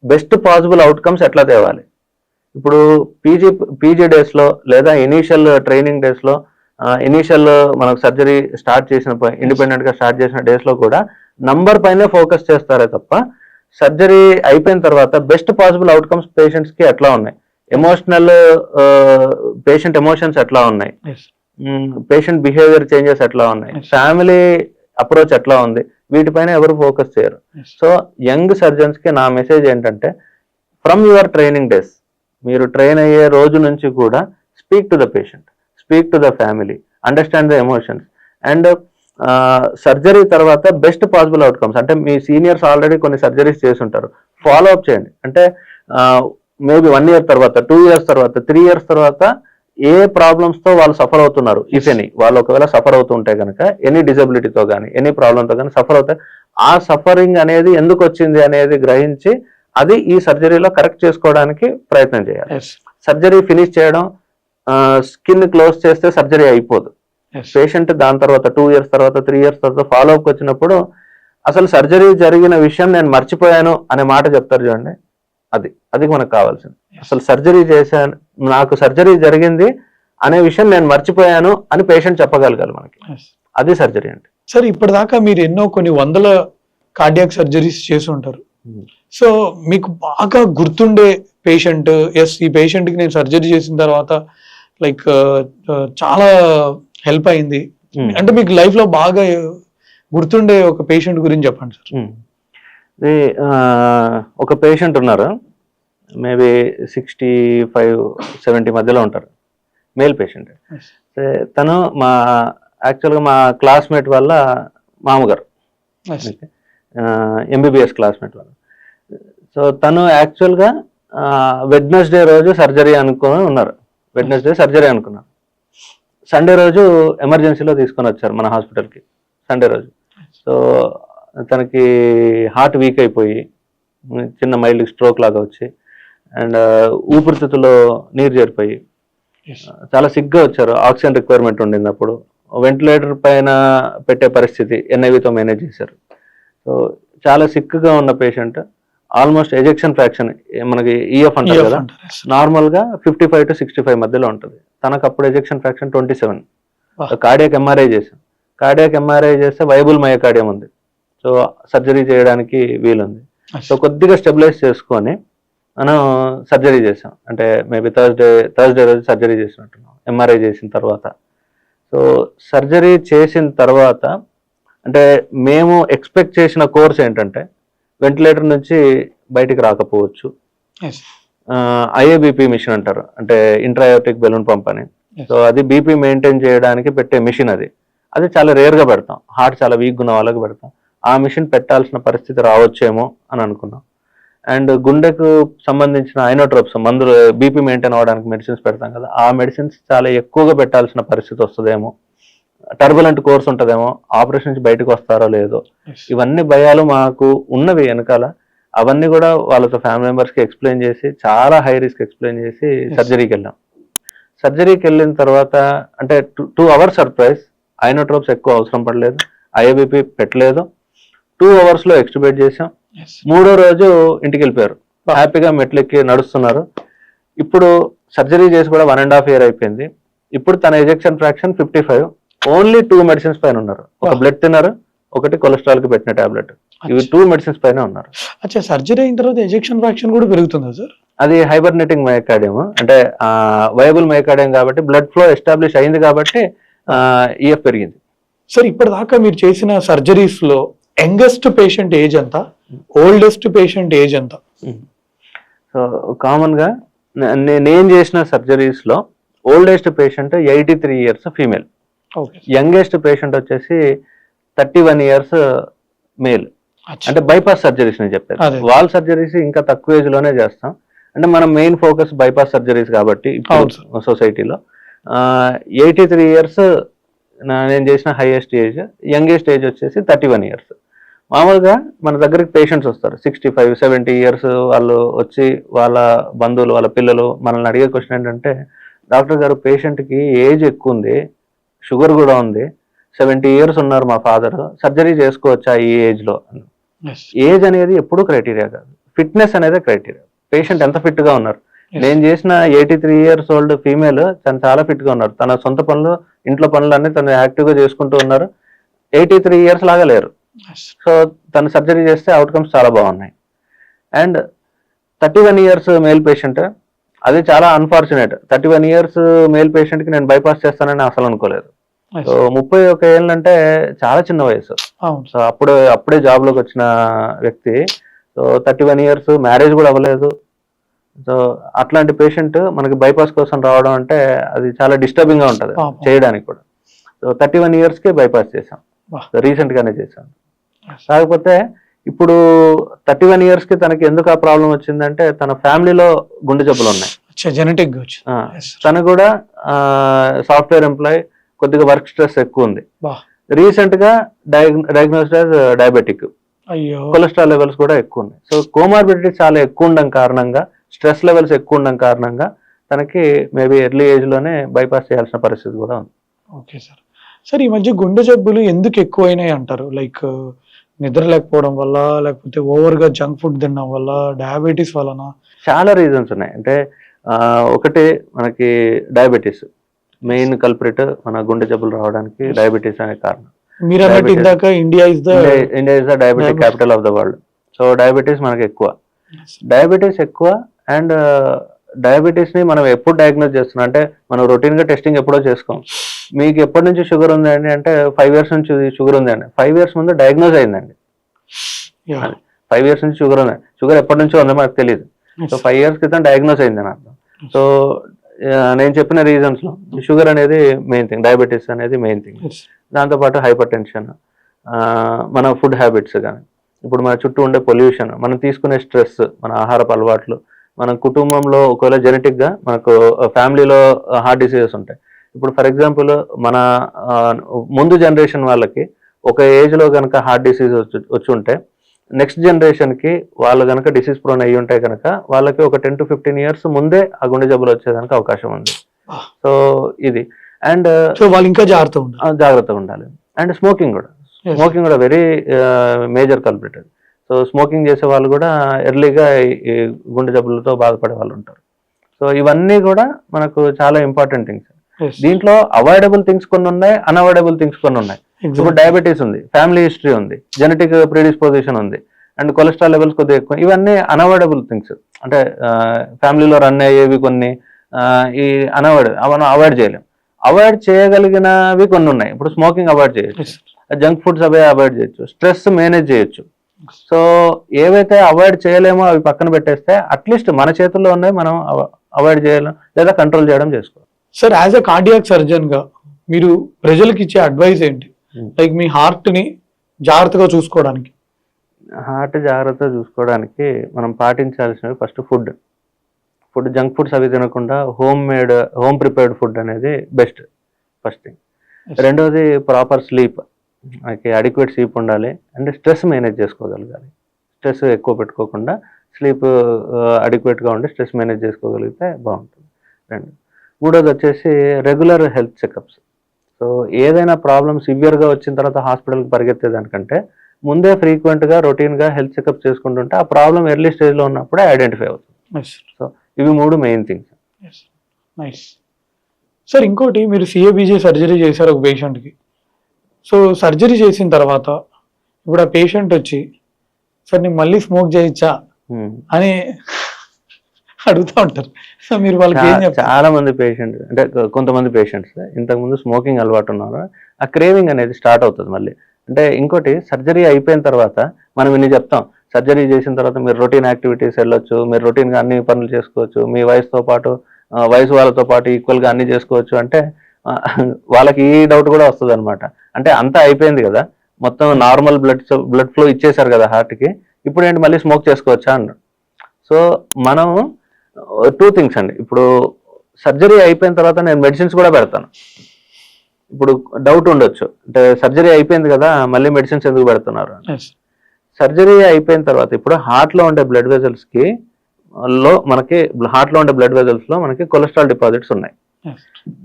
బెస్ట్ పాసిబుల్ అవుట్కమ్స్ ఎట్లా తేవాలి. ఇప్పుడు పీజీ డేస్ లో లేదా ఇనీషియల్ ట్రైనింగ్ డేస్ లో ఇనీషియల్ మనకు సర్జరీ స్టార్ట్ చేసిన ఇండిపెండెంట్ గా స్టార్ట్ చేసిన డేస్ లో కూడా నంబర్ పైనే ఫోకస్ చేస్తారే తప్ప సర్జరీ అయిపోయిన తర్వాత బెస్ట్ పాసిబుల్ అవుట్కమ్స్ పేషెంట్స్ కి ఎట్లా ఉన్నాయి, ఎమోషనల్ పేషెంట్ ఎమోషన్స్ ఎట్లా ఉన్నాయి, పేషెంట్ బిహేవియర్ చేంజెస్ ఎట్లా ఉన్నాయి, ఫ్యామిలీ అప్రోచ్ ఎట్లా ఉంది, వీటిపైన ఎవరు ఫోకస్ చేయరు. సో యంగ్ సర్జన్స్ కి నా మెసేజ్ ఏంటంటే ఫ్రమ్ యువర్ ట్రైనింగ్ డేస్, మీరు ట్రైన్ అయ్యే రోజు నుంచి కూడా speak to the patient, speak to the family, understand the emotions. And surgery తర్వాత బెస్ట్ పాసిబుల్ అవుట్కమ్స్ అంటే మీ సీనియర్స్ ఆల్రెడీ కొన్ని సర్జరీస్ చేసి ఉంటారు, ఫాలో అప్ చేయండి. అంటే మేబీ 1 year తర్వాత, 2 years తర్వాత, 3 years తర్వాత ఏ ప్రాబ్లమ్స్ తో వాళ్ళు సఫర్ అవుతున్నారు, ఇఫ్ ఎనీ, వాళ్ళు ఒకవేళ సఫర్ అవుతుంటే కనుక ఎనీ డిజబిలిటీతో కానీ ఎనీ ప్రాబ్లంతో కానీ సఫర్ అవుతాయి, ఆ సఫరింగ్ అనేది ఎందుకు వచ్చింది అనేది గ్రహించి అది ఈ సర్జరీలో కరెక్ట్ చేసుకోవడానికి ప్రయత్నం చేయాలి. సర్జరీ ఫినిష్ చేయడం, స్కిన్ క్లోజ్ చేస్తే సర్జరీ అయిపోదు. పేషెంట్ దాని తర్వాత 2 years తర్వాత 3 years తర్వాత ఫాలో అప్ వచ్చినప్పుడు అసలు సర్జరీ జరిగిన విషయం నేను మర్చిపోయాను అనే మాట చెప్తారు చూడండి, అది మనకు కావాల్సింది. అసలు సర్జరీ చేశాను, నాకు సర్జరీ జరిగింది అనే విషయం నేను మర్చిపోయాను అని పేషెంట్ చెప్పగలగాలి మనకి, అది సర్జరీ అంటే. సార్ ఇప్పటిదాకా మీరు ఎన్నో కొన్ని వందల కార్డియాక్ సర్జరీస్ చేసి ఉంటారు. సో మీకు బాగా గుర్తుండే పేషెంట్, ఎస్ ఈ పేషెంట్ కి నేను సర్జరీ చేసిన తర్వాత లైక్ చాలా హెల్ప్ అయింది అంటే మీకు లైఫ్ లో బాగా గుర్తుండే ఒక పేషెంట్ గురించి చెప్పండి సార్. ఒక పేషెంట్ ఉన్నారు, మేబీ 65-70 మధ్యలో ఉంటారు, మేల్ పేషెంట్. తను యాక్చువల్గా మా క్లాస్మేట్ వాళ్ళ మామగారు, ఎంబీబీఎస్ క్లాస్మేట్ వాళ్ళు. సో తను యాక్చువల్గా వెడ్నెస్డే రోజు సర్జరీ అనుకుని ఉన్నారు, వెడ్నెస్డే సర్జరీ అనుకున్నారు. సండే రోజు ఎమర్జెన్సీలో తీసుకొని వచ్చారు మన హాస్పిటల్కి, సండే రోజు. సో తనకి హార్ట్ వీక్ అయిపోయి చిన్న మైల్డ్ స్ట్రోక్ లాగా వచ్చి అండ్ ఊపిరితిత్తులో నీరు చేరిపోయి చాలా సిగ్గా వచ్చారు. ఆక్సిజన్ రిక్వైర్మెంట్ ఉండింది, అప్పుడు వెంటిలేటర్ పైన పెట్టే పరిస్థితి, ఎన్ఐవితో మేనేజ్ చేశారు. సో చాలా సిక్గా ఉన్న పేషెంట్, ఆల్మోస్ట్ ఎజెక్షన్ ఫ్రాక్షన్ మనకి ఈఎఫ్ అంటారు కదా, నార్మల్గా 55 to 65 మధ్యలో ఉంటుంది. తనకు అప్పుడు ఎజెక్షన్ ఫ్రాక్షన్ 27. కార్డియాక్ ఎంఆర్ఐ చేసాం. కార్డియాక్ ఎంఆర్ఐ చేస్తే వైబుల్ మయోకార్డియం ఉంది. సో సర్జరీ చేయడానికి వీలుంది. సో కొద్దిగా స్టెబిలైజ్ చేసుకొని మనం సర్జరీ చేసాం. అంటే మేబీ థర్స్డే రోజు సర్జరీ చేసినట్టున్నాం ఎంఆర్ఐ చేసిన తర్వాత. సో సర్జరీ చేసిన తర్వాత అంటే మేము ఎక్స్పెక్ట్ చేసిన కోర్స్ ఏంటంటే వెంటిలేటర్ నుంచి బయటికి రాకపోవచ్చు. ఐఏబిపి మిషన్ అంటారు, అంటే ఇంట్రాయోటిక్ బెలూన్ పంప్ అని. సో అది బీపీ మెయింటైన్ చేయడానికి పెట్టే మిషన్. అది చాలా రేర్గా పెడతాం, హార్ట్ చాలా వీక్గా ఉన్న వాళ్ళకి పెడతాం. ఆ మిషన్ పెట్టాల్సిన పరిస్థితి రావచ్చేమో అని అనుకున్నాం. అండ్ గుండెకు సంబంధించిన ఐనోట్రోప్స్ మందులు, బీపీ మెయింటైన్ అవ్వడానికి మెడిసిన్స్ పెడతాం కదా, ఆ మెడిసిన్స్ చాలా ఎక్కువగా పెట్టాల్సిన పరిస్థితి వస్తుందేమో, టర్బులెంట్ కోర్స్ ఉంటుందేమో, ఆపరేషన్ నుంచి బయటకు వస్తారో లేదో, ఇవన్నీ భయాలు మాకు ఉన్నవి వెనకాల. అవన్నీ కూడా వాళ్ళతో ఫ్యామిలీ మెంబర్స్కి ఎక్స్ప్లెయిన్ చేసి, చాలా హై రిస్క్ ఎక్స్ప్లెయిన్ చేసి సర్జరీకి వెళ్ళాం. సర్జరీకి వెళ్ళిన తర్వాత అంటే 2 hours సర్ప్రైజ్, ఐనోట్రోప్స్ ఎక్కువ అవసరం పడలేదు, ఐఏబిపి పెట్టలేదు. 2 hours లో ఎక్స్ట్యూబేట్ చేసాం. 3వ రోజు ఇంటికి వెళ్ళిపోయారు, హ్యాపీగా మెట్లెక్కి నడుస్తున్నారు. ఇప్పుడు సర్జరీ చేసి కూడా 1.5 year అయిపోయింది. ఇప్పుడు తన ఎజెక్షన్ ఫ్రాక్షన్ 55, ఓన్లీ 2 మెడిసిన్స్ పైన ఉన్నారు. ఒక బ్లడ్ థిన్నర్, ఒకటి కొలెస్ట్రాల్ కి పెట్టిన టాబ్లెట్. ఇవి 2 మెడిసిన్స్ పైన ఉన్నారు. అచ్చా, సర్జరీ అయిన తర్వాత ఎజెక్షన్ ఫ్రాక్షన్ కూడా పెరుగుతుందా సార్? అది హైబర్నేటింగ్ మయోకార్డియం, అంటే వయబుల్ మయోకార్డియం కాబట్టి బ్లడ్ ఫ్లో ఎస్టాబ్లిష్ అయింది కాబట్టి ఈఎఫ్ పెరిగింది. సార్ ఇప్పటిదాకా మీరు చేసిన సర్జరీస్ లో యంగెస్ట్ పేషెంట్ ఏజ్ ఎంత, ఓల్డెస్ట్ పేషెంట్ ఏజ్ ఎంత? సో కామన్ గా నేను చేసిన సర్జరీస్ లో oldest patient 83 years female, youngest patient వచ్చేసి 31 years మేల్. అంటే బైపాస్ సర్జరీస్ నేను చెప్పాను. వాల్ సర్జరీస్ ఇంకా తక్కువ ఏజ్ లోనే చేస్తాం. అంటే మనం మెయిన్ ఫోకస్ బైపాస్ సర్జరీస్ కాబట్టి సొసైటీలో 83 years నేను చేసిన హైయెస్ట్ ఏజ్. యంగెస్ట్ ఏజ్ వచ్చేసి 31 years. మామూలుగా మన దగ్గరికి పేషెంట్స్ వస్తారు 65, 70 years వాళ్ళు వచ్చి, వాళ్ళ బంధువులు, వాళ్ళ పిల్లలు మనల్ని అడిగే క్వశ్చన్ ఏంటంటే, డాక్టర్ గారు పేషెంట్కి ఏజ్ ఎక్కువ ఉంది, షుగర్ కూడా ఉంది, 70 years ఉన్నారు మా ఫాదర్, సర్జరీ చేసుకోవచ్చా ఈ ఏజ్లో? ఏజ్ అనేది ఎప్పుడూ క్రైటీరియా కాదు, ఫిట్నెస్ అనేది క్రైటీరియా. పేషెంట్ ఎంత ఫిట్గా ఉన్నారు. నేను చేసిన 83 years ఓల్డ్ ఫీమేల్ తను చాలా ఫిట్గా ఉన్నారు. తన సొంత పనులు, ఇంట్లో పనులన్నీ తను యాక్టివ్గా చేసుకుంటూ ఉన్నారు. 83 years లాగా లేరు. సో తను సర్జరీ చేస్తే అవుట్కమ్స్ చాలా బాగున్నాయి. అండ్ 31 years మేల్ పేషెంట్, అది చాలా అన్ఫార్చునేట్. 31 years మేల్ పేషెంట్కి నేను బైపాస్ చేస్తానని అసలు అనుకోలేదు. సో 31 ఏళ్ళు అంటే చాలా చిన్న వయసు. సో అప్పుడే జాబ్లోకి వచ్చిన వ్యక్తి. సో 31 years, మ్యారేజ్ కూడా అవ్వలేదు. సో అట్లాంటి పేషెంట్ మనకి బైపాస్ కోసం రావడం అంటే అది చాలా డిస్టర్బింగ్గా ఉంటుంది చేయడానికి కూడా. సో 31 yearsకి బైపాస్ చేసాం, రీసెంట్గానే చేసాం. కాకపోతే ఇప్పుడు 31 yearsకి తనకి ఎందుకు ఆ ప్రాబ్లం వచ్చిందంటే, తన ఫ్యామిలీలో గుండె జబ్బులు ఉన్నాయి, జెనెటిక్. తను కూడా సాఫ్ట్వేర్ ఎంప్లాయ్, కొద్దిగా వర్క్ స్ట్రెస్ ఎక్కువ ఉంది. రీసెంట్ గా diagnosed as diabetic, cholesterol levels కూడా ఎక్కువ ఉన్నాయి. సో కోమార్బిడిటీ చాలా ఎక్కువ ఉండడం కారణంగా, స్ట్రెస్ లెవెల్స్ ఎక్కువ ఉండడం కారణంగా తనకి మేబీ ఎర్లీ ఏజ్ లోనే బైపాస్ చేయాల్సిన పరిస్థితి కూడా ఉంది. Okay sir. సార్ ఈ మధ్య గుండె జబ్బులు ఎందుకు ఎక్కువైనాయి అంటారు? లైక్ నిద్ర లేకపోవడం వల్ల, లేకపోతే ఓవర్ గా జంక్ ఫుడ్ తినడం వల్ల, డయాబెటీస్ వలన? చాలా రీజన్స్ ఉన్నాయి. అంటే ఒకటి మనకి డయాబెటీస్ మెయిన్ కల్ప్రిట్, మన గుండె జబ్బులు రావడానికి డయాబెటీస్ అనే కారణం. మీరు అన్నట్టు ఇందాక India is the diabetic capital of the world. So diabetes మనకి ఎక్కువ, డయాబెటీస్ ఎక్కువ. అండ్ డయాబెటీస్ ని మనం ఎప్పుడు డయాగ్నోస్ చేస్తున్నాం అంటే, మనం రొటీన్ గా టెస్టింగ్ ఎప్పుడో చేసుకోం. మీకు ఎప్పటి నుంచి షుగర్ ఉందండి అంటే 5 years నుంచి షుగర్ ఉందండి. 5 years ముందు డయాగ్నోస్ అయిందండి. 5 years నుంచి షుగర్ ఉంది. షుగర్ ఎప్పటి నుంచో ఉందో మనకు తెలియదు. సో 5 years క్రితం డయాగ్నోస్ అయిందని అర్థం. సో నేను చెప్పిన రీజన్స్ లో షుగర్ అనేది మెయిన్ థింగ్, డయాబెటీస్ అనేది మెయిన్ థింగ్. దాంతోపాటు హైపర్ టెన్షన్, మన ఫుడ్ హ్యాబిట్స్ కానీ, ఇప్పుడు మన చుట్టూ ఉండే పొల్యూషన్, మనం తీసుకునే స్ట్రెస్, మన ఆహారపు అలవాట్లు, మన కుటుంబంలో ఒకవేళ జెనెటిక్గా మనకు ఫ్యామిలీలో హార్ట్ డిసీజెస్ ఉంటాయి. ఇప్పుడు ఫర్ ఎగ్జాంపుల్ మన ముందు జనరేషన్ వాళ్ళకి ఒక ఏజ్లో కనుక హార్ట్ డిసీజ్ వచ్చి ఉంటే, నెక్స్ట్ జనరేషన్కి వాళ్ళు కనుక డిసీజ్ ప్రోన్ అయ్యి ఉంటే కనుక వాళ్ళకి ఒక 10 to 15 years ముందే ఆ గుండె జబ్బులు వచ్చేదానికి అవకాశం ఉంది. సో ఇది. అండ్ వాళ్ళు ఇంకా జాగ్రత్తగా ఉండాలి. And smoking Yes. స్మోకింగ్ కూడా వెరీ మేజర్ కల్ప్రిట్ అది. సో స్మోకింగ్ చేసే వాళ్ళు కూడా ఎర్లీగా ఈ గుండె జబ్బులతో బాధపడే వాళ్ళు ఉంటారు. సో ఇవన్నీ కూడా మనకు చాలా ఇంపార్టెంట్ థింగ్స్. Yes. దీంట్లో అవాయిడబుల్ థింగ్స్ కొన్ని ఉన్నాయి, అన్అవాయిడబుల్ థింగ్స్ కొన్ని ఉన్నాయి. ఇప్పుడు Exactly. డయాబెటీస్ ఉంది, ఫ్యామిలీ హిస్టరీ ఉంది, జెనెటిక్ ప్రీడిస్పోజిషన్ ఉంది, అండ్ కొలెస్ట్రాల్ లెవెల్స్ కొద్దిగా ఎక్కువ. ఇవన్నీ అన్అవాయిడబుల్ థింగ్స్. అంటే ఫ్యామిలీలో రన్ అయ్యేవి కొన్ని, ఈ అవాయిడ్ చేయలేం. అవాయిడ్ చేయగలిగినవి కొన్ని ఉన్నాయి. ఇప్పుడు స్మోకింగ్ అవాయిడ్ చేయొచ్చు, Yes. జంక్ ఫుడ్స్ అవే అవాయిడ్ చేయొచ్చు, స్ట్రెస్ మేనేజ్ చేయొచ్చు. సో ఏవైతే అవాయిడ్ చేయలేమో అవి పక్కన పెట్టేస్తే అట్లీస్ట్ మన చేతుల్లో ఉన్నాయి, మనం అవాయిడ్ చేయలేం లేదా కంట్రోల్ చేయడం చేసుకోవాలి. Sir, as a cardiac surgeon గా మీరు ప్రజలకు ఇచ్చే అడ్వైస్ ఏంటి? లైక్ మీ హార్ట్ ని జాగ్రత్తగా చూసుకోవడానికి. హార్ట్ జాగ్రత్త చూసుకోవడానికి మనం పాటించాల్సినవి ఫస్ట్ ఫుడ్. జంక్ ఫుడ్స్ అవి తినకుండా హోమ్ ప్రిపేర్డ్ ఫుడ్ అనేది బెస్ట్ ఫస్ట్ థింగ్. Yes. రెండోది ప్రాపర్ స్లీప్, మనకి అడిక్వేట్ స్లీప్ ఉండాలి. అండ్ స్ట్రెస్ మేనేజ్ చేసుకోగలగాలి. స్ట్రెస్ ఎక్కువ పెట్టుకోకుండా స్లీప్ అడిక్వేట్గా ఉండి స్ట్రెస్ మేనేజ్ చేసుకోగలిగితే బాగుంటుంది. మూడోది వచ్చేసి రెగ్యులర్ హెల్త్ చెకప్స్. సో ఏదైనా ప్రాబ్లమ్ సివియర్గా వచ్చిన తర్వాత హాస్పిటల్కి పరిగెత్తేదానికంటే ముందే ఫ్రీక్వెంట్గా రొటీన్గా హెల్త్ చెకప్ చేసుకుంటుంటే ఆ ప్రాబ్లం ఎర్లీ స్టేజ్లో ఉన్నప్పుడే ఐడెంటిఫై అవుతుంది. Yes. సో ఇవి మూడు మెయిన్ థింగ్స్. నైస్. సార్, ఇంకోటి, మీరు సిఏబిజే సర్జరీ చేశారు ఒక పేషెంట్కి. సో సర్జరీ చేసిన తర్వాత ఇప్పుడు ఆ పేషెంట్ వచ్చి, సార్ నేను మళ్ళీ స్మోక్ చేయొచ్చా అని అడుగుతూ ఉంటారు. సో మీరు వాళ్ళకి ఏం చెప్తారు? చాలా మంది పేషెంట్స్, అంటే కొంతమంది పేషెంట్స్ ఇంతకుముందు స్మోకింగ్ అలవాటు ఉన్నారు, ఆ క్రేవింగ్ అనేది స్టార్ట్ అవుతుంది మళ్ళీ. అంటే ఇంకోటి, సర్జరీ అయిపోయిన తర్వాత మనం ఇన్ని చెప్తాం, సర్జరీ చేసిన తర్వాత మీరు రొటీన్ యాక్టివిటీస్ వెళ్ళొచ్చు, మీరు రొటీన్గా అన్ని పనులు చేసుకోవచ్చు, మీ వయసుతో పాటు వయసు వాళ్ళతో పాటు ఈక్వల్గా అన్ని చేసుకోవచ్చు అంటే వాళ్ళకి ఈ డౌట్ కూడా వస్తుంది అనమాట. అంటే అంతా అయిపోయింది కదా, మొత్తం నార్మల్ బ్లడ్ ఫ్లో ఇచ్చేసారు కదా హార్ట్కి, ఇప్పుడు ఏంటి మళ్ళీ స్మోక్ చేసుకోవచ్చా అన్నారు. సో మనం టూ థింగ్స్ అండి. ఇప్పుడు సర్జరీ అయిపోయిన తర్వాత నేను మెడిసిన్స్ కూడా పెడతాను. ఇప్పుడు డౌట్ ఉండొచ్చు, అంటే సర్జరీ అయిపోయింది కదా మళ్ళీ మెడిసిన్స్ ఎందుకు పెడుతున్నారు. Yes. సర్జరీ అయిపోయిన తర్వాత ఇప్పుడు హార్ట్లో ఉండే బ్లడ్ వెజల్స్కి హార్ట్లో ఉండే బ్లడ్ వెజల్స్లో మనకి కొలెస్ట్రాల్ డిపాజిట్స్ ఉన్నాయి. Yes.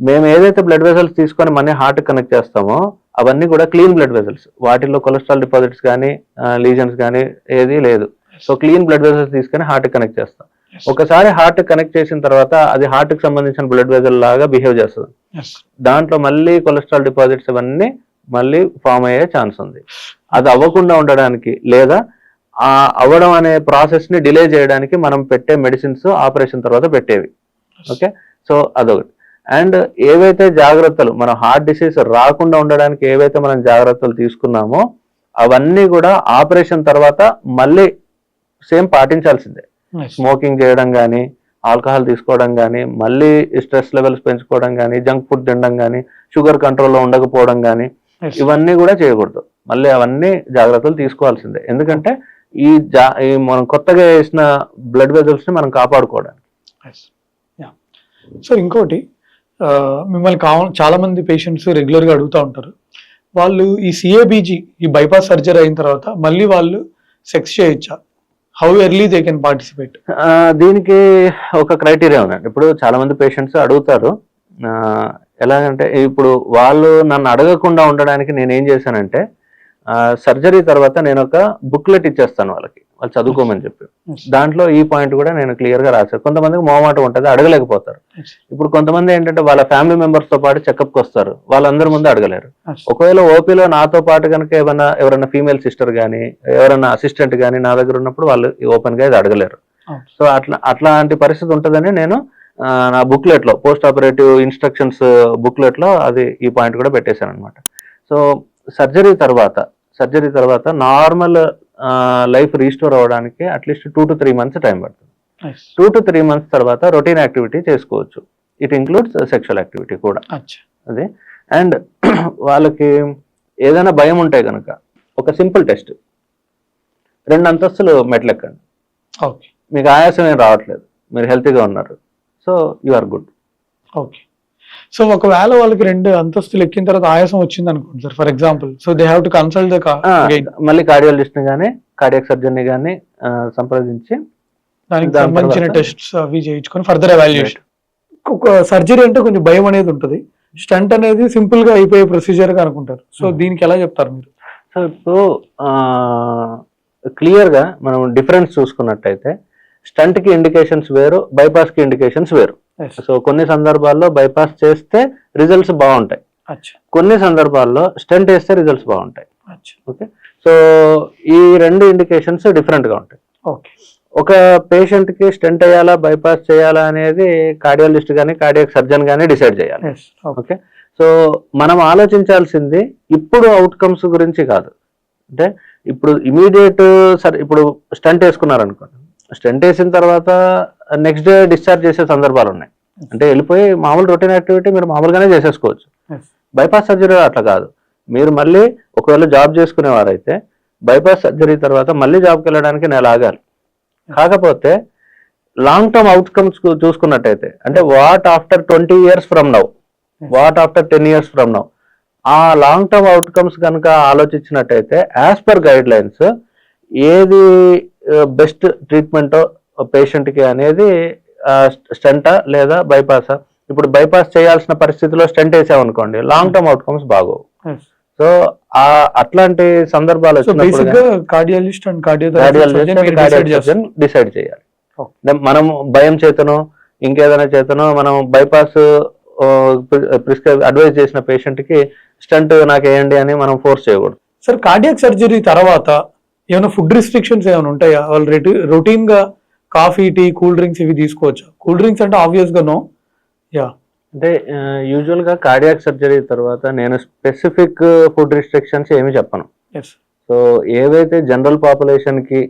మేము ఏదైతే బ్లడ్ వెజల్స్ తీసుకొని మన హార్ట్ కనెక్ట్ చేస్తామో అవన్నీ కూడా క్లీన్ బ్లడ్ వెజల్స్, వాటిల్లో కొలెస్ట్రాల్ డిపాజిట్స్ కానీ లీజన్స్ కానీ ఏది లేదు. సో క్లీన్ బ్లడ్ వెజల్స్ తీసుకొని హార్ట్ కనెక్ట్ చేస్తాం. Yes. ఒకసారి హార్ట్ కనెక్ట్ చేసిన తర్వాత అది హార్ట్కి సంబంధించిన బ్లడ్ వెజల్ లాగా బిహేవ్ చేస్తుంది. Yes. దాంట్లో మళ్ళీ కొలెస్ట్రాల్ డిపాజిట్స్ ఇవన్నీ మళ్ళీ ఫామ్ అయ్యే ఛాన్స్ ఉంది. అది అవ్వకుండా ఉండడానికి లేదా ఆ అవ్వడం అనే ప్రాసెస్ ని డిలే చేయడానికి మనం పెట్టే మెడిసిన్స్ ఆపరేషన్ తర్వాత పెట్టేవి. ఓకే, సో అదొకటి. అండ్ ఏవైతే జాగ్రత్తలు మనం హార్ట్ డిసీజ్ రాకుండా ఉండడానికి ఏవైతే మనం జాగ్రత్తలు తీసుకున్నామో అవన్నీ కూడా ఆపరేషన్ తర్వాత మళ్ళీ సేమ్ పాటించాల్సిందే. Yes. స్మోకింగ్ చేయడం కానీ, ఆల్కహాల్ తీసుకోవడం కానీ, మళ్ళీ స్ట్రెస్ లెవెల్స్ పెంచుకోవడం కానీ, జంక్ ఫుడ్ తినడం కానీ, షుగర్ కంట్రోల్లో ఉండకపోవడం కానీ, Yes. ఇవన్నీ కూడా చేయకూడదు. మళ్ళీ అవన్నీ జాగ్రత్తలు తీసుకోవాల్సిందే. ఎందుకంటే ఈ మనం కొత్తగా వేసిన బ్లడ్ వెజల్స్ ని మనం కాపాడుకోవడానికి. సో ఇంకోటి, మిమ్మల్ని చాలా మంది పేషెంట్స్ రెగ్యులర్ గా అడుగుతూ ఉంటారు, వాళ్ళు ఈ సిఏబిజీ ఈ బైపాస్ సర్జరీ అయిన తర్వాత మళ్ళీ వాళ్ళు సెక్స్ చేయొచ్చా? How early they can participate? దీనికి ఒక క్రైటీరియా ఉందండి. ఇప్పుడు చాలా మంది పేషెంట్స్ అడుగుతారు, ఎలాగంటే ఇప్పుడు వాళ్ళు నన్ను అడగకుండా ఉండడానికి నేను ఏం చేశానంటే సర్జరీ తర్వాత నేను ఒక బుక్లెట్ ఇచ్చేస్తాను వాళ్ళకి, వాళ్ళు చదువుకోమని చెప్పి. దాంట్లో ఈ పాయింట్ కూడా నేను క్లియర్ గా రాశాను. కొంతమందికి మోమాటం ఉంటుంది, అడగలేకపోతారు. ఇప్పుడు కొంతమంది ఏంటంటే వాళ్ళ ఫ్యామిలీ మెంబర్స్ తో పాటు చెకప్కి వస్తారు, వాళ్ళందరి ముందు అడగలేరు. ఒకవేళ ఓపీలో నాతో పాటు కనుక ఎవరైనా ఫీమేల్ సిస్టర్ కానీ ఎవరైనా అసిస్టెంట్ కానీ నా దగ్గర ఉన్నప్పుడు వాళ్ళు ఓపెన్ గా ఇది అడగలేరు. సో అట్లాంటి పరిస్థితి ఉంటుందని నేను నా బుక్లెట్ లో, పోస్ట్ ఆపరేటివ్ ఇన్స్ట్రక్షన్స్ బుక్లెట్ లో అది ఈ పాయింట్ కూడా పెట్టేశాను అనమాట. సో సర్జరీ తర్వాత నార్మల్ లైఫ్ రీస్టోర్ అవ్వడానికి అట్లీస్ట్ 2 to 3 months టైం పడుతుంది. 2 to 3 months తర్వాత రొటీన్ యాక్టివిటీ చేసుకోవచ్చు. ఇట్ ఇంక్లూడ్స్ సెక్షువల్ యాక్టివిటీ కూడా. అది అండ్ వాళ్ళకి ఏదైనా భయం ఉంటే కనుక ఒక సింపుల్ టెస్ట్, 2 అంతస్తులు మెట్లు ఎక్కండి. మీకు ఆయాసం ఏం రావట్లేదు, మీరు హెల్తీగా ఉన్నారు, so you are good. Okay. So ఒకవేళ వాళ్ళకి 2 అంతస్తులు ఎక్కిన తర్వాత ఆయాసం వచ్చింది అనుకోండి sir, for example, so they have to consult మళ్ళీ కార్డియాలజిస్ట్ ని కానీ కార్డియాక్ సర్జన్ ని కానీ సంప్రదించి దానికి సంబంధించిన టెస్ట్స్ అవి చేయించుకొని ఫర్దర్ ఎవాల్యుయేషన్. ఒక సర్జరీ అంటే కొంచెం భయం అనేది ఉంటుంది, స్టంట్ అనేది సింపుల్ గా అయిపోయే ప్రొసీజర్ గా అనుకుంటారు. సో దీనికి ఎలా చెప్తారు మీరు? సో సో ఇప్పుడు క్లియర్గా మనం డిఫరెన్స్ చూసుకున్నట్టయితే స్టంట్కి ఇండికేషన్స్ వేరు, bypassకి ఇండికేషన్స్ వేరు. సో కొన్ని సందర్భాల్లో బైపాస్ చేస్తే రిజల్ట్స్ బాగుంటాయి, కొన్ని సందర్భాల్లో స్టంట్ వేస్తే రిజల్ట్స్ బాగుంటాయి. ఓకే, సో ఈ రెండు ఇండికేషన్స్ డిఫరెంట్గా ఉంటాయి. ఒక పేషెంట్కి స్టెంట్ వేయాలా బైపాస్ చేయాలా అనేది కార్డియాలజిస్ట్ కానీ కార్డియాక్ సర్జన్ కానీ డిసైడ్ చేయాలి. ఓకే, సో మనం ఆలోచించాల్సింది ఇప్పుడు అవుట్కమ్స్ గురించి కాదు. అంటే ఇప్పుడు ఇమీడియట్ ఇప్పుడు స్టంట్ వేసుకున్నారనుకోండి, స్టంట్ వేసిన తర్వాత నెక్స్ట్ డే డిశ్చార్జ్ చేసే సందర్భాలు ఉన్నాయి. అంటే వెళ్ళిపోయి మామూలు రొటీన్ యాక్టివిటీ మీరు మామూలుగానే చేసేసుకోవచ్చు. బైపాస్ సర్జరీ అట్లా కాదు. మీరు మళ్ళీ ఒకవేళ జాబ్ చేసుకునేవారైతే బైపాస్ సర్జరీ తర్వాత మళ్ళీ జాబ్కి వెళ్ళడానికి నెల ఆగాలి. కాకపోతే లాంగ్ టర్మ్ అవుట్కమ్స్ చూసుకున్నట్టయితే, అంటే what after 20 years from now, what after 10 years from now, ఆ లాంగ్ టర్మ్ అవుట్కమ్స్ కనుక ఆలోచించినట్టయితే యాజ్ పర్ గైడ్ లైన్స్ ఏది బెస్ట్ ట్రీట్మెంట్ పేషెంట్కి అనేది స్టంటా లేదా బైపాసా. ఇప్పుడు బైపాస్ చేయాల్సిన పరిస్థితిలో స్టంట్ వేసామనుకోండి, లాంగ్ టర్మ్ అవుట్కమ్స్ బాగోవు. సో అట్లాంటి సందర్భాలు డిసైడ్ చేయాలి. మనం భయం చేతనో ఇంకేదైనా చేతనో మనం బైపాస్ అడ్వైజ్ చేసిన పేషెంట్ కి స్టంట్ నాకు వేయండి అని మనం ఫోర్స్ చేయకూడదు. సార్, కార్డియాక్ సర్జరీ తర్వాత ఏమైనా ఫుడ్ రిస్ట్రిక్షన్స్ ఏమైనా ఉంటాయా? వాళ్ళు రొటీన్ గా కాఫీ, టీ, కూల్ డ్రింక్స్ ఇవి తీసుకోవచ్చా? కూల్ డ్రింక్స్ అంటే ఆబ్వియస్ గా నో. అంటే యూజువల్ గా కార్డియాక్ సర్జరీ తర్వాత నేను స్పెసిఫిక్ ఫుడ్ రిస్ట్రిక్షన్స్ ఏమి చెప్పను. సో ఏవైతే జనరల్ పాపులేషన్ కి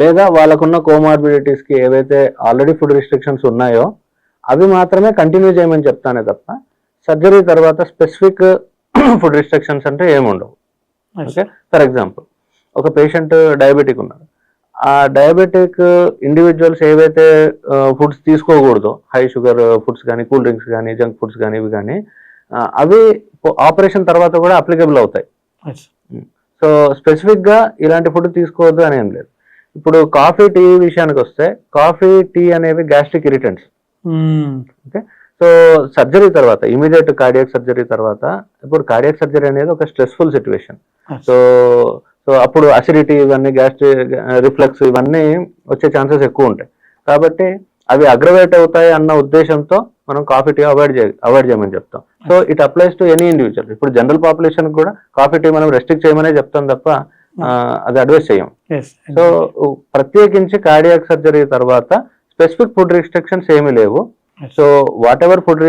లేదా వాళ్ళకున్న కోమార్బిడిటీస్ కి ఏవైతే ఆల్రెడీ ఫుడ్ రిస్ట్రిక్షన్స్ ఉన్నాయో అవి మాత్రమే కంటిన్యూ చేయమని చెప్తానే తప్ప సర్జరీ తర్వాత స్పెసిఫిక్ ఫుడ్ రిస్ట్రిక్షన్స్ అంటే ఏముండవు. ఓకే, ఫర్ ఎగ్జాంపుల్ ఒక పేషెంట్ డయాబెటిక్ ఉన్నారు. ఆ డయాబెటిక్ ఇండివిజువల్స్ ఏవైతే ఫుడ్స్ తీసుకోకూడదు, హై షుగర్ ఫుడ్స్ కానీ కూల్ డ్రింక్స్ కానీ జంక్ ఫుడ్స్ కానీ ఇవి కానీ, అవి ఆపరేషన్ తర్వాత కూడా అప్లికబుల్ అవుతాయి. సో స్పెసిఫిక్గా ఇలాంటి ఫుడ్ తీసుకోవద్దు అని ఏం లేదు. ఇప్పుడు కాఫీ, టీ విషయానికి వస్తే కాఫీ, టీ అనేవి gastric irritants. Okay, so surgery తర్వాత ఇమీడియట్ కార్డియాక్ సర్జరీ తర్వాత, ఇప్పుడు కార్డియాక్ సర్జరీ అనేది ఒక స్ట్రెస్ఫుల్ సిచ్యువేషన్. సో అప్పుడు అసిడిటీ ఇవన్నీ, గ్యాస్ట్రిక్ రిఫ్లక్స్ ఇవన్నీ వచ్చే ఛాన్సెస్ ఎక్కువ ఉంటాయి. కాబట్టి అవి అగ్రవేట్ అవుతాయి అన్న ఉద్దేశంతో మనం కాఫీ, టీ అవాయిడ్ చేయమని చెప్తాం. So it applies to any individual. ఇప్పుడు జనరల్ పాపులేషన్ కూడా కాఫీ, టీ మనం రెస్ట్రిక్ట్ చేయమనే చెప్తాం తప్ప అది అడ్వైస్ చేయం. సో ప్రత్యేకించి కార్డియాక్ సర్జరీ తర్వాత స్పెసిఫిక్ ఫుడ్ రిస్ట్రిక్షన్స్ ఏమీ లేవు. So what ever food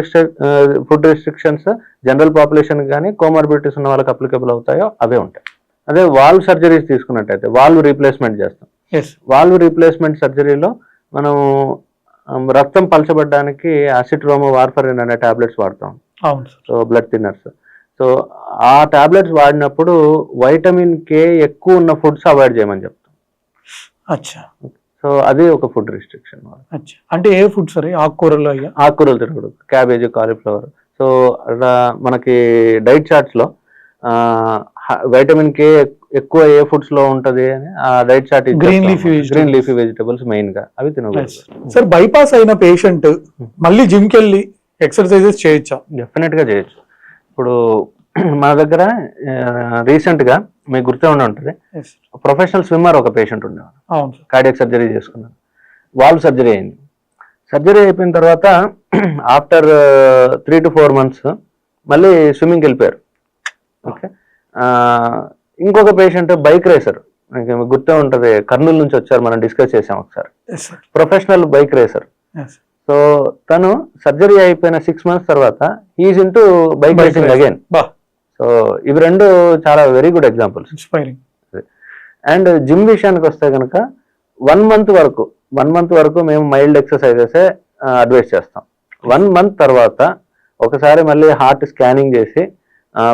restrictions general population కానీ కోమార్బిడిటీస్ ఉన్న వాళ్ళకి అప్లికబుల్ అవుతాయో అవే ఉంటాయి. అదే వాల్వ్ సర్జరీస్ తీసుకున్నట్టయితే వాల్వ్ రీప్లేస్మెంట్ చేస్తాం. వాల్వ్ రీప్లేస్మెంట్ సర్జరీలో మనం రక్తం పలచబడ్డానికి అసిట్రోమో వార్ఫరిన్ అనే టాబ్లెట్స్ వాడతాం. So blood thinners. సో ఆ టాబ్లెట్స్ వాడినప్పుడు వైటమిన్ కే ఎక్కువ ఉన్న ఫుడ్స్ అవాయిడ్ చేయమని చెప్తాం. సో అది ఒక ఫుడ్ రిస్ట్రిక్షన్. అంటే ఏ ఫుడ్ సరే? ఆకుకూరలు తినకూడదు, క్యాబేజ్, కాలీఫ్లవర్. సో అలా మనకి డైట్ చార్ట్స్ లో వైటమిన్ కే ఎక్కువ ఏ ఫుడ్స్ లో ఉంటది అని ఆ diet chart green leafy vegetables main గా అవి తినకూడదు. సార్, బైపాస్ అయిన పేషెంట్ మళ్ళీ జిమ్ కి వెళ్ళి ఎక్సర్సైజెస్ చేయొచ్చా? డెఫినెట్ గా చేయొచ్చు. ఇప్పుడు మన దగ్గర రీసెంట్ గా మీకు గుర్తే ఉంటుంది, ప్రొఫెషనల్ స్విమ్మర్ ఒక పేషెంట్ ఉండేవాడు. కార్డియాక్ సర్జరీ చేసుకున్నాడు, వాల్వ్ సర్జరీ అయింది. సర్జరీ అయిపోయిన తర్వాత ఆఫ్టర్ 3 to 4 months మళ్ళీ స్విమ్మింగ్కి వెళ్ళిపోయారు. ఓకే, ఇంకొక పేషెంట్ బైక్ రేసర్, గుర్తే ఉంటుంది, కర్నూలు నుంచి వచ్చారు, మనం డిస్కస్ చేసాం ఒకసారి. Professional bike racer. సో తను సర్జరీ అయిపోయిన 6 months తర్వాత he's into bike racing again. So ఇవి రెండు చాలా very good examples. And gym విషయానికి వస్తే కనుక 1 month వరకు మేము మైల్డ్ ఎక్సర్సైజెస్ అడ్వైస్ చేస్తాం. 1 month తర్వాత ఒకసారి మళ్ళీ హార్ట్ స్కానింగ్ చేసి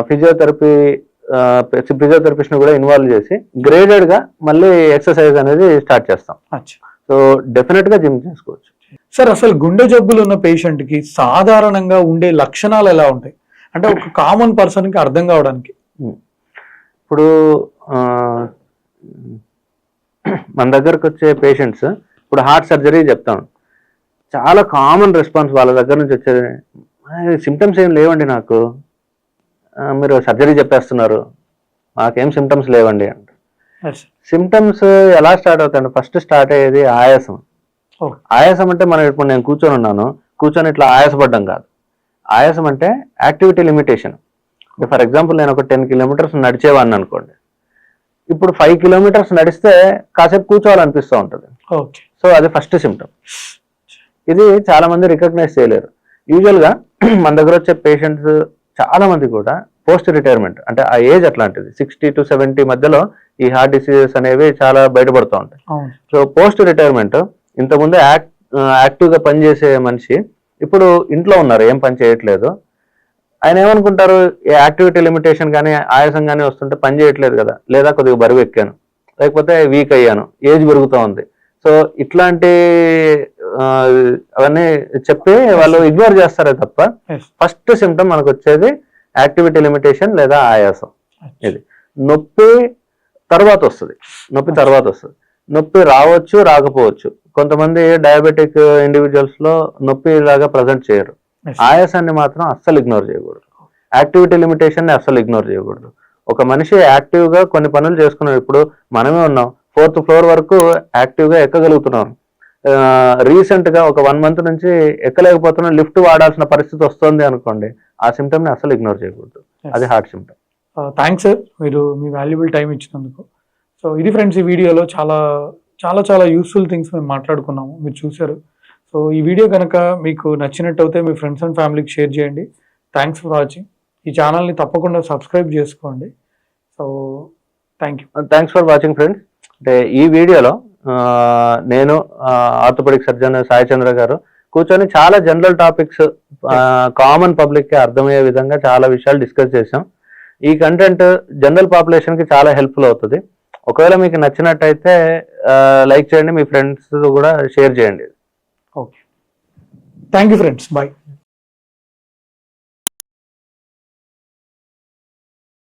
ఫిజియోథెరపిస్ట్ ని కూడా ఇన్వాల్వ్ చేసి గ్రేడెడ్ గా మళ్ళీ ఎక్సర్సైజ్ అనేది స్టార్ట్ చేస్తాం. సో డెఫినెట్ గా జిమ్ చేసుకోవచ్చు. సార్, అసలు గుండె జబ్బులు ఉన్న పేషెంట్ కి సాధారణంగా ఉండే లక్షణాలు ఎలా ఉంటాయి? అంటే ఒక కామన్ పర్సన్ కి అర్థం కావడానికి. ఇప్పుడు మన దగ్గరకు వచ్చే పేషెంట్స్ ఇప్పుడు హార్ట్ సర్జరీ చెప్తాం, చాలా కామన్ రెస్పాన్స్ వాళ్ళ దగ్గర నుంచి వచ్చేది, సిమ్టమ్స్ ఏం లేవండి నాకు, మీరు సర్జరీ చెప్పేస్తున్నారు, మాకేం సిమ్టమ్స్ లేవండి అంట. Yes. సిమ్టమ్స్ ఎలా స్టార్ట్ అవుతాయండి? ఫస్ట్ స్టార్ట్ అయ్యేది ఆయాసం. Oh. ఆయాసం అంటే మనం ఇప్పుడు నేను కూర్చొని ఉన్నాను, కూర్చొని ఇట్లా ఆయాసపడ్డం కాదు. ఆయాసం అంటే యాక్టివిటీ లిమిటేషన్. ఫర్ ఎగ్జాంపుల్ నేను ఒక 10 కిలోమీటర్స్ నడిచేవాడిని అనుకోండి, ఇప్పుడు 5 కిలోమీటర్స్ నడిస్తే కాసేపు కూర్చోవాలనిపిస్తూ ఉంటుంది. Okay. సో అది ఫస్ట్ సిమ్టమ్. ఇది చాలా మంది రికగ్నైజ్ చేయలేరు. యూజువల్గా మన దగ్గర వచ్చే పేషెంట్స్ చాలా మంది కూడా పోస్ట్ రిటైర్మెంట్, అంటే ఆ ఏజ్ అట్లాంటిది 60 to 70 మధ్యలో ఈ హార్ట్ డిసీజెస్ అనేవి చాలా బయటపడుతూ ఉంటాయి. సో పోస్ట్ రిటైర్మెంట్, ఇంతకుముందు యాక్టివ్గా పనిచేసే మనిషి ఇప్పుడు ఇంట్లో ఉన్నారు, ఏం పని చేయట్లేదు. ఆయన ఏమనుకుంటారు, యాక్టివిటీ లిమిటేషన్ కానీ ఆయాసం కానీ వస్తుంటే పని చేయట్లేదు కదా, లేదా కొద్దిగా బరువు ఎక్కాను, లేకపోతే వీక్ అయ్యాను, ఏజ్ పెరుగుతూ ఉంది. సో ఇట్లాంటి అవన్నీ చెప్పి వాళ్ళు ఇగ్నోర్ చేస్తారే తప్ప ఫస్ట్ సిమ్టమ్ మనకు వచ్చేది యాక్టివిటీ లిమిటేషన్ లేదా ఆయాసం. ఇది నొప్పి తర్వాత వస్తుంది, నొప్పి రావచ్చు రాకపోవచ్చు. కొంతమంది డయాబెటిక్ ఇండివిజువల్స్ లో నొప్పి లాగా ప్రజెంట్ చేయరు. ఆయాసాన్ని మాత్రం అస్సలు ఇగ్నోర్ చేయకూడదు, యాక్టివిటీ లిమిటేషన్ ని అస్సలు ఇగ్నోర్ చేయకూడదు. ఒక మనిషి యాక్టివ్ గా కొన్ని పనులు చేసుకున్నాం, ఇప్పుడు మనమే ఉన్నాం 4th floor వరకు యాక్టివ్ గా ఎక్కగలుగుతున్నాం. రీసెంట్ గా ఒక 1 month నుంచి ఎక్కలేకపోతున్నాం, లిఫ్ట్ వాడాల్సిన పరిస్థితి వస్తుంది అనుకోండి, ఆ సిమ్టమ్ ని అసలు ఇగ్నోర్ చేయకూడదు. అది హార్ట్ సిమ్టమ్. థ్యాంక్స్ సార్, మీరు మీ వాల్యుబుల్ టైం ఇచ్చినందుకు. సో ఇది ఫ్రెండ్స్, ఈ వీడియోలో చాలా యూస్ఫుల్ థింగ్స్ మేము మాట్లాడుకున్నాము, మీరు చూశారు. సో ఈ వీడియో కనుక మీకు నచ్చినట్టు అయితే మీ ఫ్రెండ్స్ అండ్ ఫ్యామిలీకి షేర్ చేయండి. Thanks for watching. ఈ ఛానల్ని తప్పకుండా సబ్స్క్రైబ్ చేసుకోండి. So thanks for watching friends. అంటే ఈ వీడియోలో నేను ఆర్థోపెడిక్ సర్జన్ సాయి చంద్ర గారు కూర్చొని చాలా జనరల్ టాపిక్స్ కామన్ పబ్లిక్ కి అర్థమయ్యే విధంగా చాలా విషయాలు డిస్కస్ చేసాం. ఈ కంటెంట్ జనరల్ పాపులేషన్ కి చాలా హెల్ప్ఫుల్ అవుతుంది. ఒకవేళ మీకు నచ్చినట్టయితే లైక్ చేయండి, మీ ఫ్రెండ్స్ కూడా షేర్ చేయండి. Okay, thank you friends, bye.